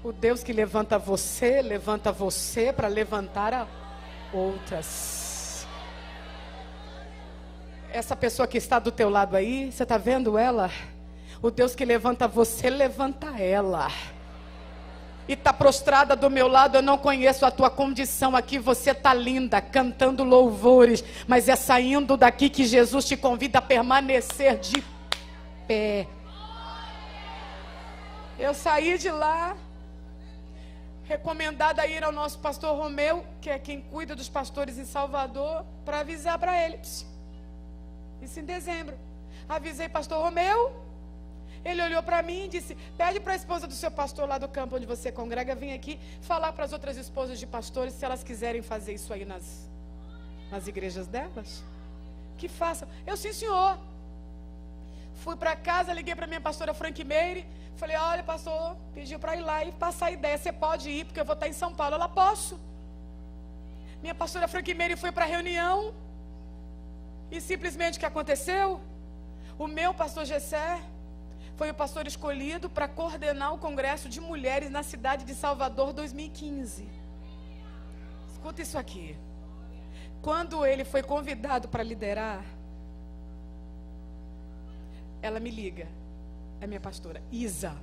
O Deus que levanta você para levantar a outras. Essa pessoa que está do teu lado aí, você está vendo ela? O Deus que levanta você, levanta ela. E está prostrada do meu lado, eu não conheço a tua condição aqui, você está linda, cantando louvores, mas é saindo daqui que Jesus te convida a permanecer de pé. Eu saí de lá, recomendada a ir ao nosso pastor Romeu, que é quem cuida dos pastores em Salvador, para avisar para ele. Isso em dezembro. Avisei pastor Romeu, ele olhou para mim e disse, pede para a esposa do seu pastor lá do campo onde você congrega, vir aqui falar para as outras esposas de pastores, se elas quiserem fazer isso aí nas igrejas delas, que façam. Eu, sim senhor. Fui para casa, liguei para minha pastora Frank Meire, falei, olha pastor, pediu para ir lá e passar a ideia, você pode ir porque eu vou estar em São Paulo. Ela, posso. Minha pastora Frank Meire foi para a reunião e simplesmente o que aconteceu? O meu pastor Gessé foi o pastor escolhido para coordenar o congresso de mulheres na cidade de Salvador 2015. Escuta isso aqui. Quando ele foi convidado para liderar, ela me liga, é minha pastora, Isa,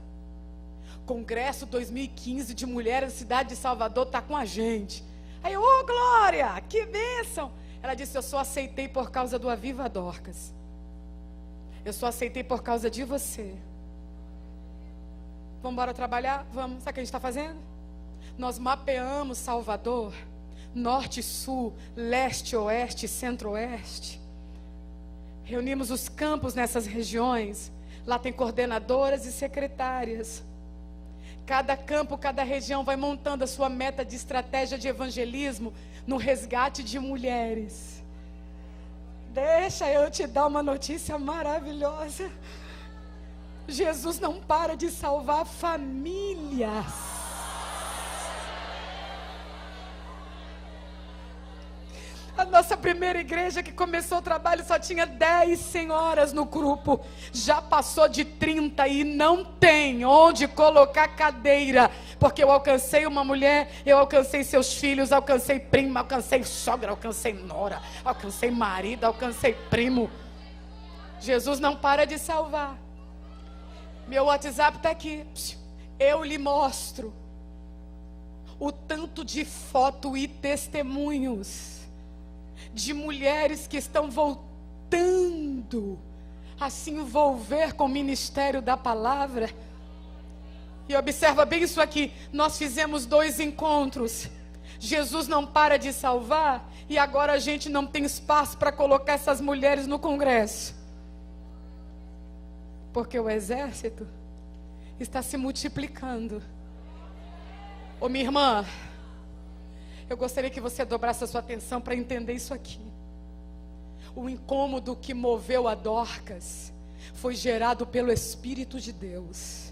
congresso 2015 de mulheres da cidade de Salvador está com a gente. Aí eu, Glória, que bênção. Ela disse, eu só aceitei por causa do Aviva Dorcas. Eu só aceitei por causa de você. Vamos embora trabalhar? Vamos. Sabe o que a gente está fazendo? Nós mapeamos Salvador, norte, sul, leste, oeste, centro-oeste. Reunimos os campos nessas regiões. Lá tem coordenadoras e secretárias. Cada campo, cada região vai montando a sua meta de estratégia de evangelismo no resgate de mulheres. Deixa eu te dar uma notícia maravilhosa. Jesus não para de salvar famílias. nossa primeira igreja que começou o trabalho só tinha 10 senhoras no grupo. Já passou de 30 e não tem onde colocar cadeira. Porque eu alcancei uma mulher, eu alcancei seus filhos, alcancei prima, alcancei sogra, alcancei nora, alcancei marido, alcancei primo. Jesus não para de salvar. Meu WhatsApp está aqui. Eu lhe mostro o tanto de foto e testemunhos de mulheres que estão voltando a se envolver com o ministério da palavra. E observa bem isso aqui. Nós fizemos 2 encontros. Jesus não para de salvar. E agora a gente não tem espaço para colocar essas mulheres no congresso. Porque o exército está se multiplicando. Ô minha irmã, eu gostaria que você dobrasse a sua atenção para entender isso aqui. O incômodo que moveu a Dorcas foi gerado pelo Espírito de Deus.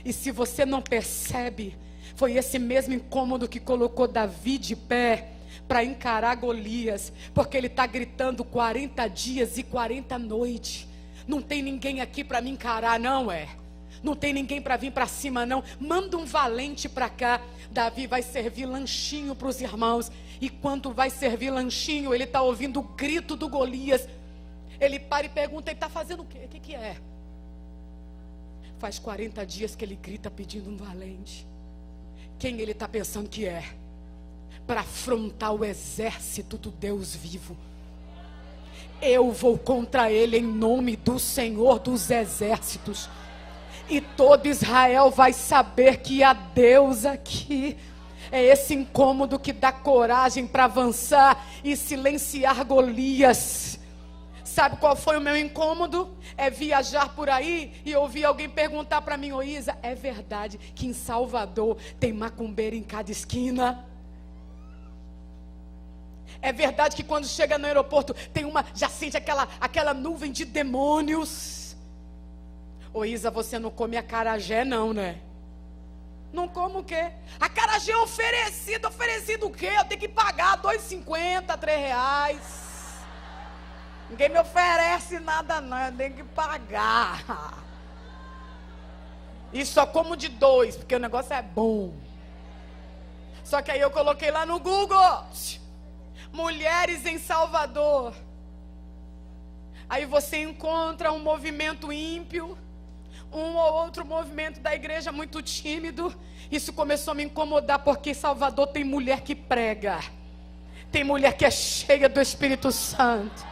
E se você não percebe, foi esse mesmo incômodo que colocou Davi de pé para encarar Golias. Porque ele está gritando 40 dias e 40 noites. Não tem ninguém aqui para me encarar, não é? Não tem ninguém para vir para cima, não. Manda um valente para cá. Davi vai servir lanchinho para os irmãos. E quando vai servir lanchinho, ele está ouvindo o grito do Golias. Ele para e pergunta, ele está fazendo o quê? O que é? Faz 40 dias que ele grita pedindo um valente. Quem ele está pensando que é? Para afrontar o exército do Deus vivo. Eu vou contra ele em nome do Senhor dos exércitos. E todo Israel vai saber que há Deus aqui. É esse incômodo que dá coragem para avançar e silenciar Golias. Sabe qual foi o meu incômodo? É viajar por aí e ouvir alguém perguntar para mim: ô Isa, é verdade que em Salvador tem macumbeiro em cada esquina? É verdade que quando chega no aeroporto tem já sente aquela nuvem de demônios? Ô Isa, você não come acarajé não, né? Não como o quê? Acarajé é oferecido o quê? Eu tenho que pagar R$2,50, R$3. Ninguém me oferece nada não, eu tenho que pagar. E só como de 2, porque o negócio é bom. Só que aí eu coloquei lá no Google: mulheres em Salvador. Aí você encontra um movimento ímpio, um ou outro movimento da igreja muito tímido. Isso começou a me incomodar, porque em Salvador tem mulher que prega, tem mulher que é cheia do Espírito Santo,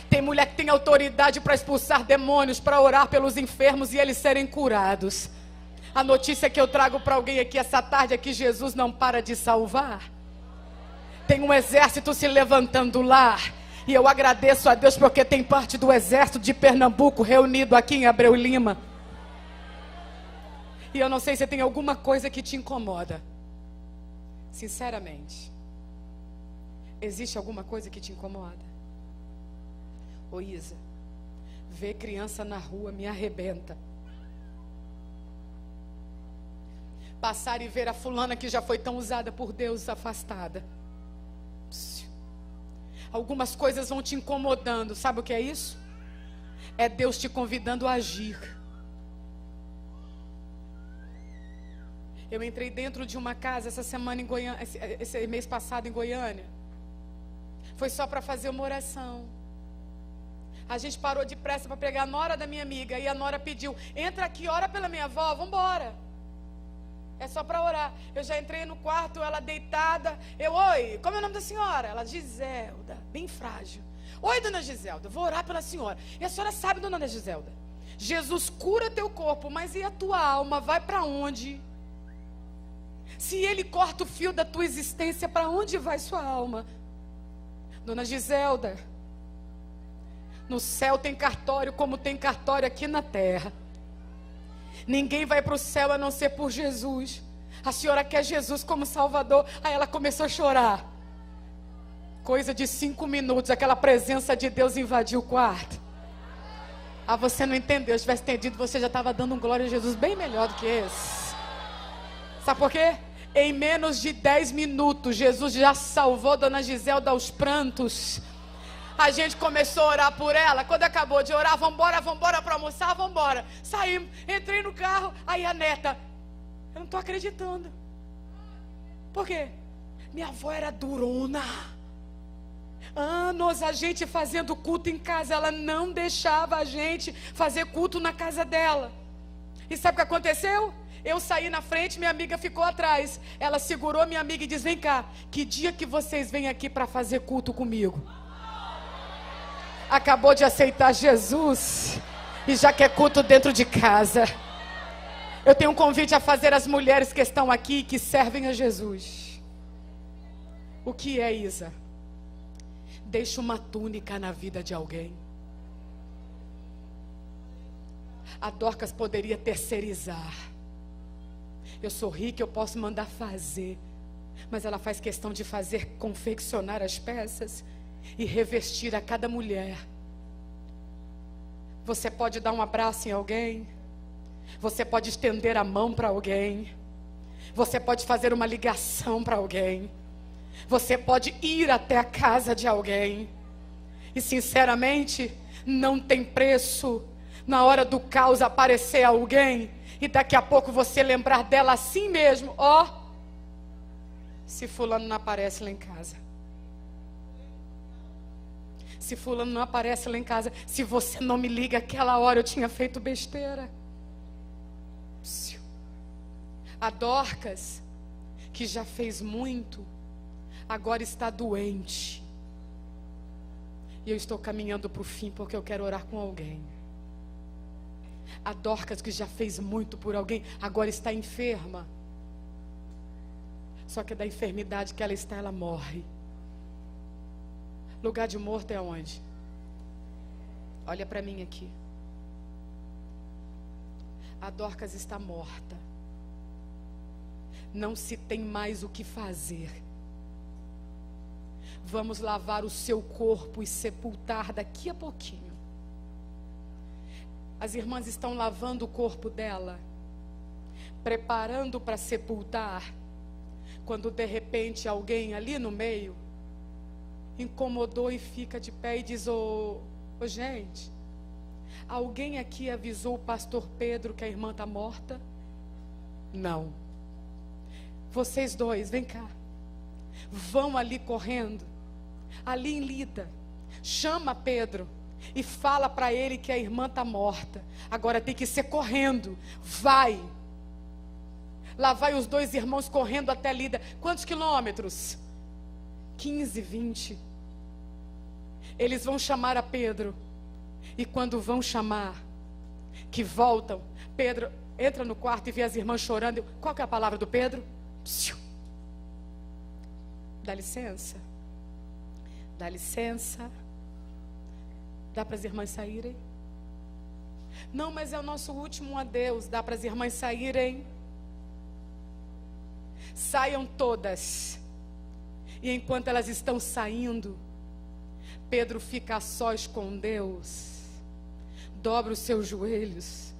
tem mulher que tem autoridade para expulsar demônios, para orar pelos enfermos e eles serem curados. A notícia que eu trago para alguém aqui essa tarde é que Jesus não para de salvar. Tem um exército se levantando lá. E eu agradeço a Deus porque tem parte do exército de Pernambuco reunido aqui em Abreu Lima. E eu não sei se tem alguma coisa que te incomoda. Sinceramente, existe alguma coisa que te incomoda? Ô Isa, ver criança na rua me arrebenta. Passar e ver a fulana que já foi tão usada por Deus afastada. Algumas coisas vão te incomodando. Sabe o que é isso? É Deus te convidando a agir. Eu entrei dentro de uma casa essa semana em Goiânia, esse mês passado em Goiânia. Foi só para fazer uma oração. A gente parou depressa para pregar a nora da minha amiga. E a nora pediu: entra aqui, ora pela minha avó, vamos embora. É só para orar. Eu já entrei no quarto, ela deitada. Oi, como é o nome da senhora? Ela: Giselda, bem frágil. Oi, dona Giselda, vou orar pela senhora. E a senhora sabe, dona Giselda, Jesus cura teu corpo, mas e a tua alma? Vai para onde? Se ele corta o fio da tua existência, para onde vai sua alma? Dona Giselda, no céu tem cartório como tem cartório aqui na terra. Ninguém vai para o céu a não ser por Jesus. A senhora quer Jesus como Salvador. Aí ela começou a chorar. Coisa de 5 minutos, aquela presença de Deus invadiu o quarto. Ah, você não entendeu. Se tivesse entendido, você já estava dando um glória a Jesus bem melhor do que esse. Sabe por quê? Em menos de 10 minutos, Jesus já salvou Dona Giselda aos prantos. A gente começou a orar por ela. Quando acabou de orar, vambora para almoçar, vambora. Saímos, entrei no carro, aí a neta, eu não estou acreditando. Por quê? Minha avó era durona. Anos a gente fazendo culto em casa, ela não deixava a gente fazer culto na casa dela. E sabe o que aconteceu? Eu saí na frente, minha amiga ficou atrás. Ela segurou minha amiga e disse: vem cá, que dia que vocês vêm aqui para fazer culto comigo? Acabou de aceitar Jesus e já quer culto dentro de casa. Eu tenho um convite a fazer às mulheres que estão aqui e que servem a Jesus. O que é, Isa? Deixa uma túnica na vida de alguém. A Dorcas poderia terceirizar. Eu sou rica, eu posso mandar fazer. Mas ela faz questão de fazer, confeccionar as peças e revestir a cada mulher. Você pode dar um abraço em alguém. Você pode estender a mão para alguém. Você pode fazer uma ligação para alguém. Você pode ir até a casa de alguém. E sinceramente, não tem preço na hora do caos aparecer alguém e daqui a pouco você lembrar dela assim mesmo. Ó, se fulano não aparece lá em casa. Se fulano não aparece lá em casa. Se você não me liga aquela hora, eu tinha feito besteira. A Dorcas, que já fez muito, agora está doente. E eu estou caminhando para o fim porque eu quero orar com alguém. A Dorcas, que já fez muito por alguém, agora está enferma. Só que da enfermidade que ela está, ela morre. Lugar de morto é onde? Olha para mim aqui. A Dorcas está morta. Não se tem mais o que fazer. Vamos lavar o seu corpo e sepultar daqui a pouquinho. As irmãs estão lavando o corpo dela, preparando para sepultar, quando de repente alguém ali no meio incomodou e fica de pé e diz: ô gente, alguém aqui avisou o pastor Pedro que a irmã está morta? Não. Vocês dois, vem cá, vão ali correndo, ali em Lida, chama Pedro e fala para ele que a irmã está morta. Agora tem que ser correndo. Vai. Lá vai os dois irmãos correndo até Lida. Quantos quilômetros? 15, 20. Eles vão chamar a Pedro. E quando vão chamar, que voltam, Pedro entra no quarto e vê as irmãs chorando. Qual que é a palavra do Pedro? Psiu. Dá licença. Dá licença. Dá para as irmãs saírem? Não, mas é o nosso último adeus. Dá para as irmãs saírem? Saiam todas. E enquanto elas estão saindo, Pedro fica a sós com Deus, dobra os seus joelhos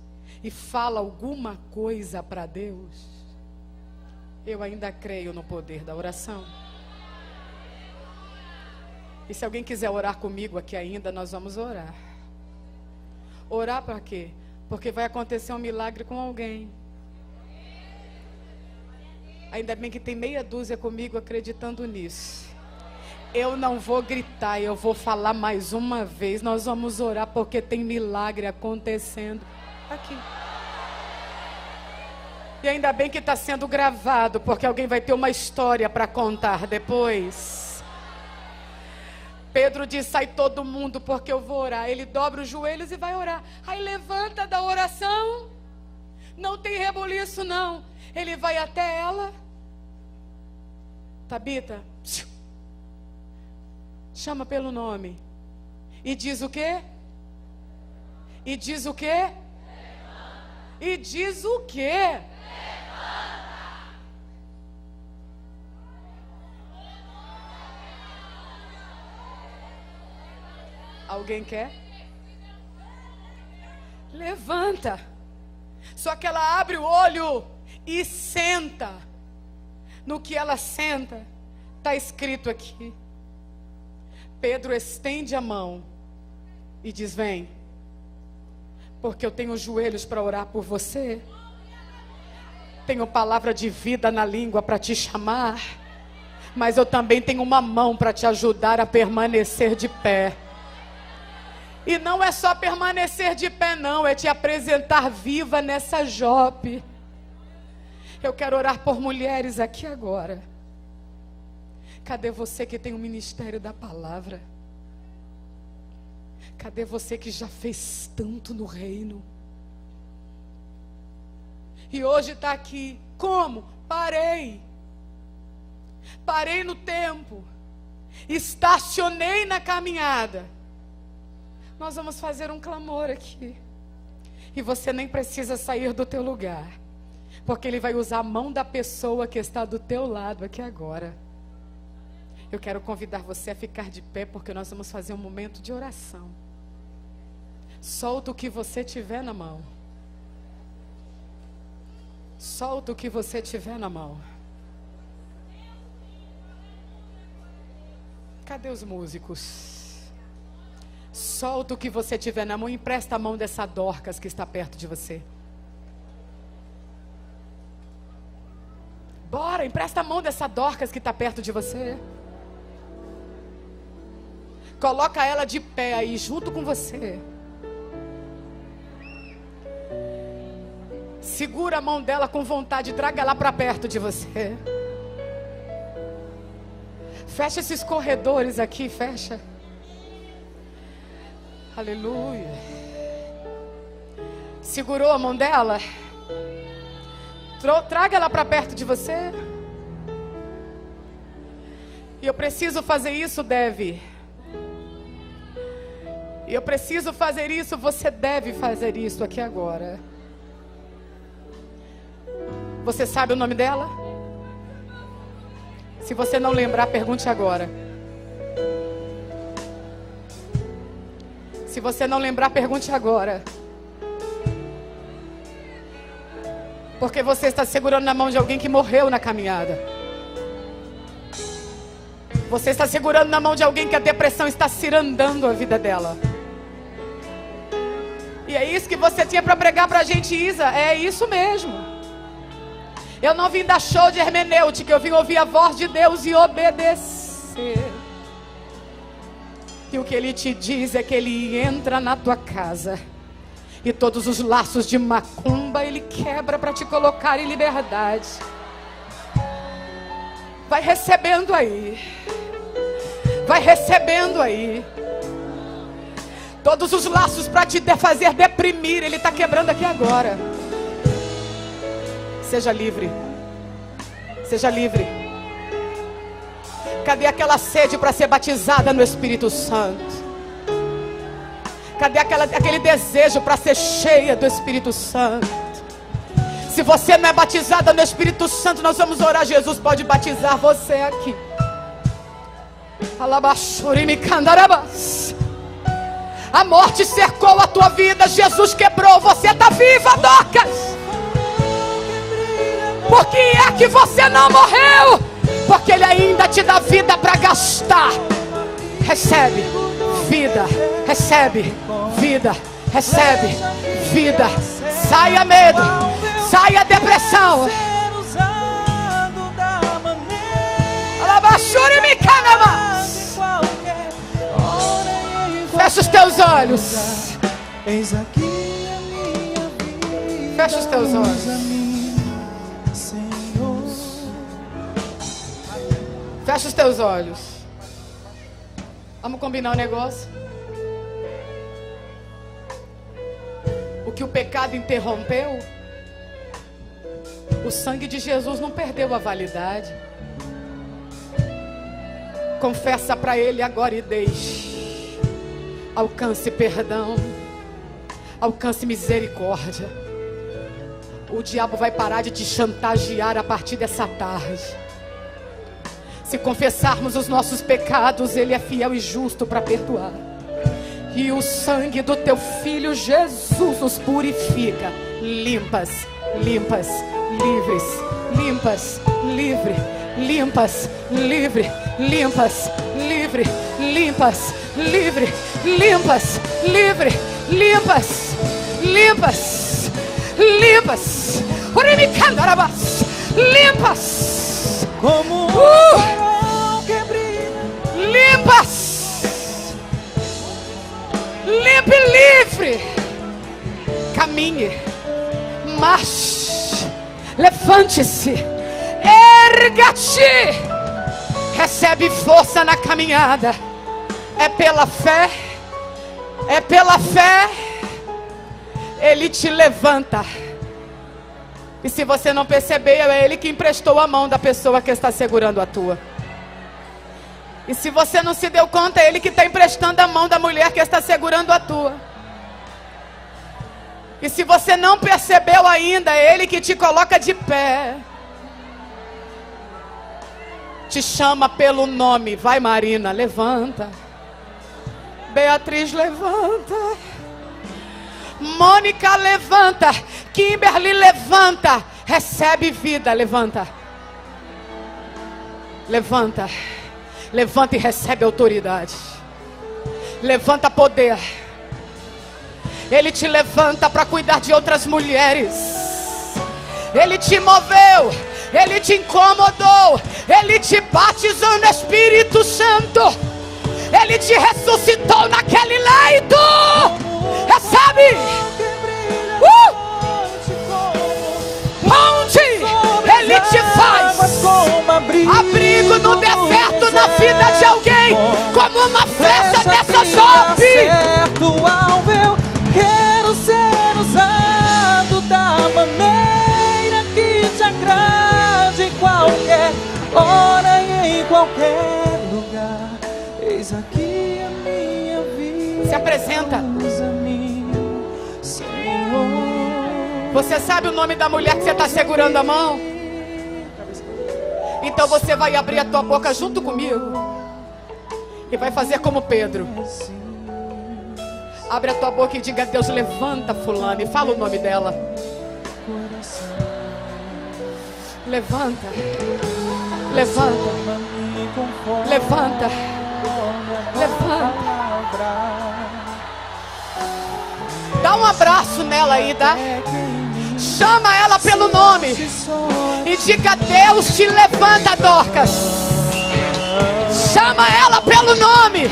e fala alguma coisa para Deus. Eu ainda creio no poder da oração. E se alguém quiser orar comigo aqui ainda, nós vamos orar. Orar para quê? Porque vai acontecer um milagre com alguém. Ainda bem que tem meia dúzia comigo acreditando nisso. Eu não vou gritar, eu vou falar mais uma vez. Nós vamos orar porque tem milagre acontecendo aqui. E ainda bem que está sendo gravado, porque alguém vai ter uma história para contar depois. Pedro diz: sai todo mundo porque eu vou orar. Ele dobra os joelhos e vai orar. Aí levanta da oração. Não tem rebuliço não. Ele vai até ela. Tabita, chama pelo nome. E diz o quê? E diz o quê? E diz o quê? Alguém quer? Levanta. Só que ela abre o olho e senta. no que ela senta, está escrito aqui. Pedro estende a mão e diz: vem, porque eu tenho joelhos para orar por você, tenho palavra de vida na língua para te chamar, mas eu também tenho uma mão para te ajudar a permanecer de pé. E não é só permanecer de pé não, é te apresentar viva nessa Jope. Eu quero orar por mulheres aqui agora. Cadê você que tem o ministério da palavra? Cadê você que já fez tanto no reino? E hoje está aqui. Como? Parei no tempo, estacionei na caminhada. Nós vamos fazer um clamor aqui, e você nem precisa sair do teu lugar, porque Ele vai usar a mão da pessoa que está do teu lado aqui agora. Eu quero convidar você a ficar de pé, porque nós vamos fazer um momento de oração. Solta o que você tiver na mão. Solta o que você tiver na mão. Cadê os músicos? Solta o que você tiver na mão e empresta a mão dessa Dorcas que está perto de você. Bora, empresta a mão dessa Dorcas que está perto de você. Coloca ela de pé aí junto com você. Segura a mão dela com vontade, traga ela para perto de você. Fecha esses corredores aqui, fecha. Aleluia. Segurou a mão dela? Traga ela para perto de você. E eu preciso fazer isso, Deve. E eu preciso fazer isso, você deve fazer isso aqui agora. Você sabe o nome dela? Se você não lembrar, pergunte agora. Se você não lembrar, pergunte agora. Porque você está segurando na mão de alguém que morreu na caminhada. Você está segurando na mão de alguém que a depressão está cirandando a vida dela. E é isso que você tinha para pregar para a gente, Isa. É isso mesmo. Eu não vim dar show de hermenêutica, eu vim ouvir a voz de Deus e obedecer. E o que Ele te diz é que Ele entra na tua casa e todos os laços de macumba Ele quebra para te colocar em liberdade. Vai recebendo aí. Vai recebendo aí. Todos os laços para te fazer deprimir, Ele está quebrando aqui agora. Seja livre. Seja livre. Cadê aquela sede para ser batizada no Espírito Santo? Cadê aquele desejo para ser cheia do Espírito Santo? Se você não é batizada no Espírito Santo, nós vamos orar. Jesus pode batizar você aqui. A morte cercou a tua vida, Jesus quebrou. Você está viva, Dorcas. Por que é que você não morreu? Porque Ele ainda te dá vida para gastar. Recebe vida, recebe vida, recebe vida. Saia medo, saia depressão. Fecha os teus olhos. Fecha os teus olhos. Fecha os teus olhos. Vamos combinar um negócio. O que o pecado interrompeu, o sangue de Jesus não perdeu a validade. Confessa para Ele agora e deixe. Alcance perdão. Alcance misericórdia. O diabo vai parar de te chantagear a partir dessa tarde. Se confessarmos os nossos pecados, Ele é fiel e justo para perdoar. E o sangue do teu Filho Jesus nos purifica. Limpas, limpas, livres, limpas, livre, limpas, livre, limpas, livre, limpas, livre, limpas, livre, limpas, limpas, limpas, limpas, como farol que brilha, limpas, limpe, livre, caminhe, marche, levante-se, erga-te, recebe força na caminhada. É pela fé, é pela fé. Ele te levanta. E se você não percebeu, é Ele que emprestou a mão da pessoa que está segurando a tua. E se você não se deu conta, é Ele que está emprestando a mão da mulher que está segurando a tua. E se você não percebeu ainda, é Ele que te coloca de pé. Te chama pelo nome. Vai, Marina, levanta. Beatriz, levanta. Mônica, levanta. Kimberly, levanta. Recebe vida, levanta. Levanta. Levanta e recebe autoridade. Levanta poder. Ele te levanta para cuidar de outras mulheres. Ele te moveu. Ele te incomodou. Ele te batizou no Espírito Santo. Ele te ressuscitou naquele leito. Recebe. Onde Ele te faz abrigo no deserto na vida de alguém, como uma flecha dessa chove. Quero ser usado da maneira que te agrade, em qualquer hora e em qualquer lugar. Eis aqui a minha vida. Se apresenta. Usa-me, Senhor. Você sabe o nome da mulher que você está segurando a mão? Então você vai abrir a tua boca junto comigo e vai fazer como Pedro. Abre a tua boca e diga: Deus, levanta fulano, e fala o nome dela. Levanta. Levanta. Levanta. Levanta. Dá um abraço nela aí, dá. Chama ela pelo nome e diga: Deus te levanta, Dorcas. Chama ela pelo nome.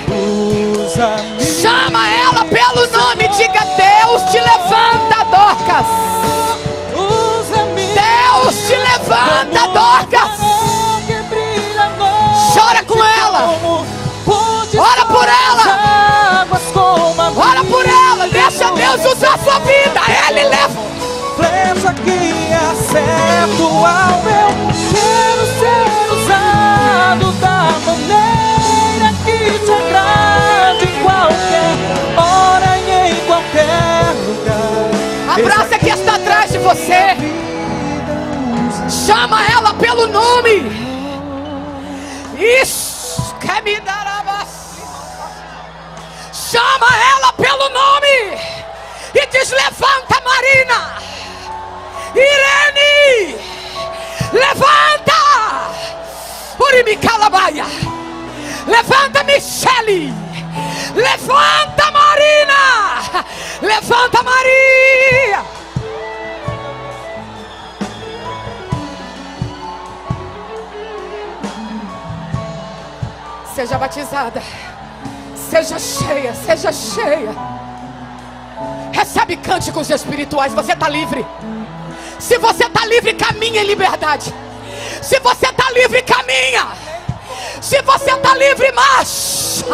Chama ela pelo nome. Diga: Deus te levanta, Dorcas. Deus te levanta, Dorcas. Chora com ela. Ora por ela. Ora por ela. Deixa Deus usar a sua vida. Ele leva. Flecha que acerto ao meu. Quero ser usado da maneira que te agrade, em qualquer hora e em qualquer lugar. Abraça quem está atrás de você. Chama ela pelo nome. Isso, quer me dar a chama ela pelo nome e diz: levanta, Marina. Irene, levanta. Urimicalabaia. Levanta, Michele. Levanta, Marina. Levanta, Maria. Seja batizada. Seja cheia, seja cheia. Recebe cânticos espirituais. Você está livre. Se você está livre, caminha em liberdade. Se você está livre, caminha. Se você está livre, marcha.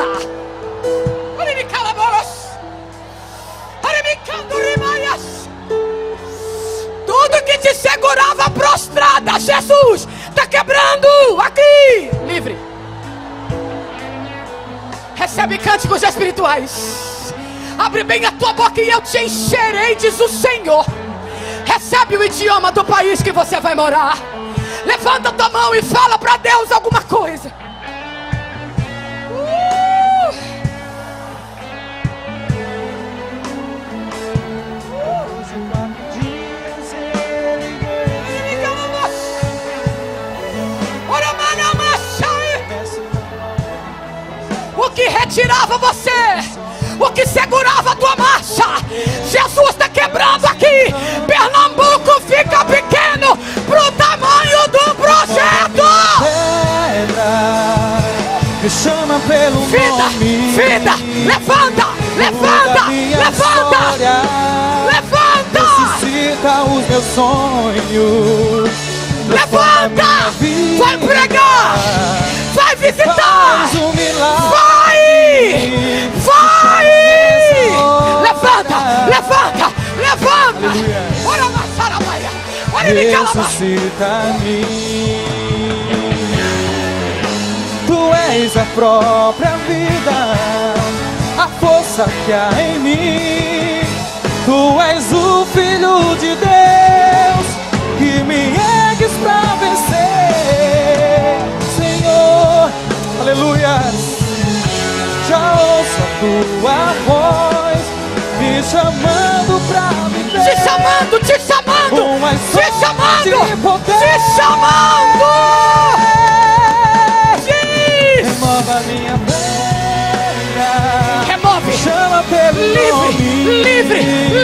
Tudo que te segurava prostrada, Jesus está quebrando aqui. Livre. Recebe cânticos espirituais. Abre bem a tua boca e eu te encherei, diz o Senhor. Recebe o idioma do país que você vai morar. Levanta a tua mão e fala para Deus alguma coisa. tirava você, o que segurava a tua marcha, Jesus está quebrando aqui. Pernambuco fica pequeno pro tamanho do projeto. Pedra, me chama pelo nome. Vida, levanta, levanta, levanta, levanta. Ressuscita os meus sonhos. Levanta, vai pregar, vai visitar, faz um milagre. Vai, levanta, levanta, levanta. Ora maçarabaia, ora ressuscita-me. Tu és a própria vida, a força que há em mim. Tu és o Filho de Deus, que me ergues pra vencer, Senhor, aleluia. Já ouço a tua voz, me chamando pra viver. Te chamando, te chamando, te chamando, te chamando. Remova minha pedra, remove, chama pelo nome. Livre,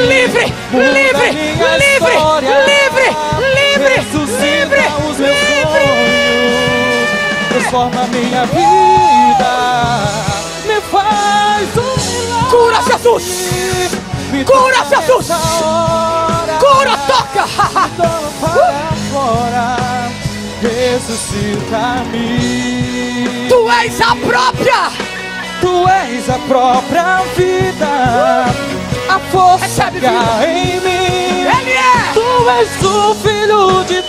livre, livre, livre, livre, livre, ressuscita os meus sonhos, transforma minha vida, me faz um milagre. Cura, Jesus, cura, Jesus, cura, toca. Para fora, ressuscita-me. Tu és a própria, tu és a própria vida, a força que há em mim. Ele é. Tu és o Filho de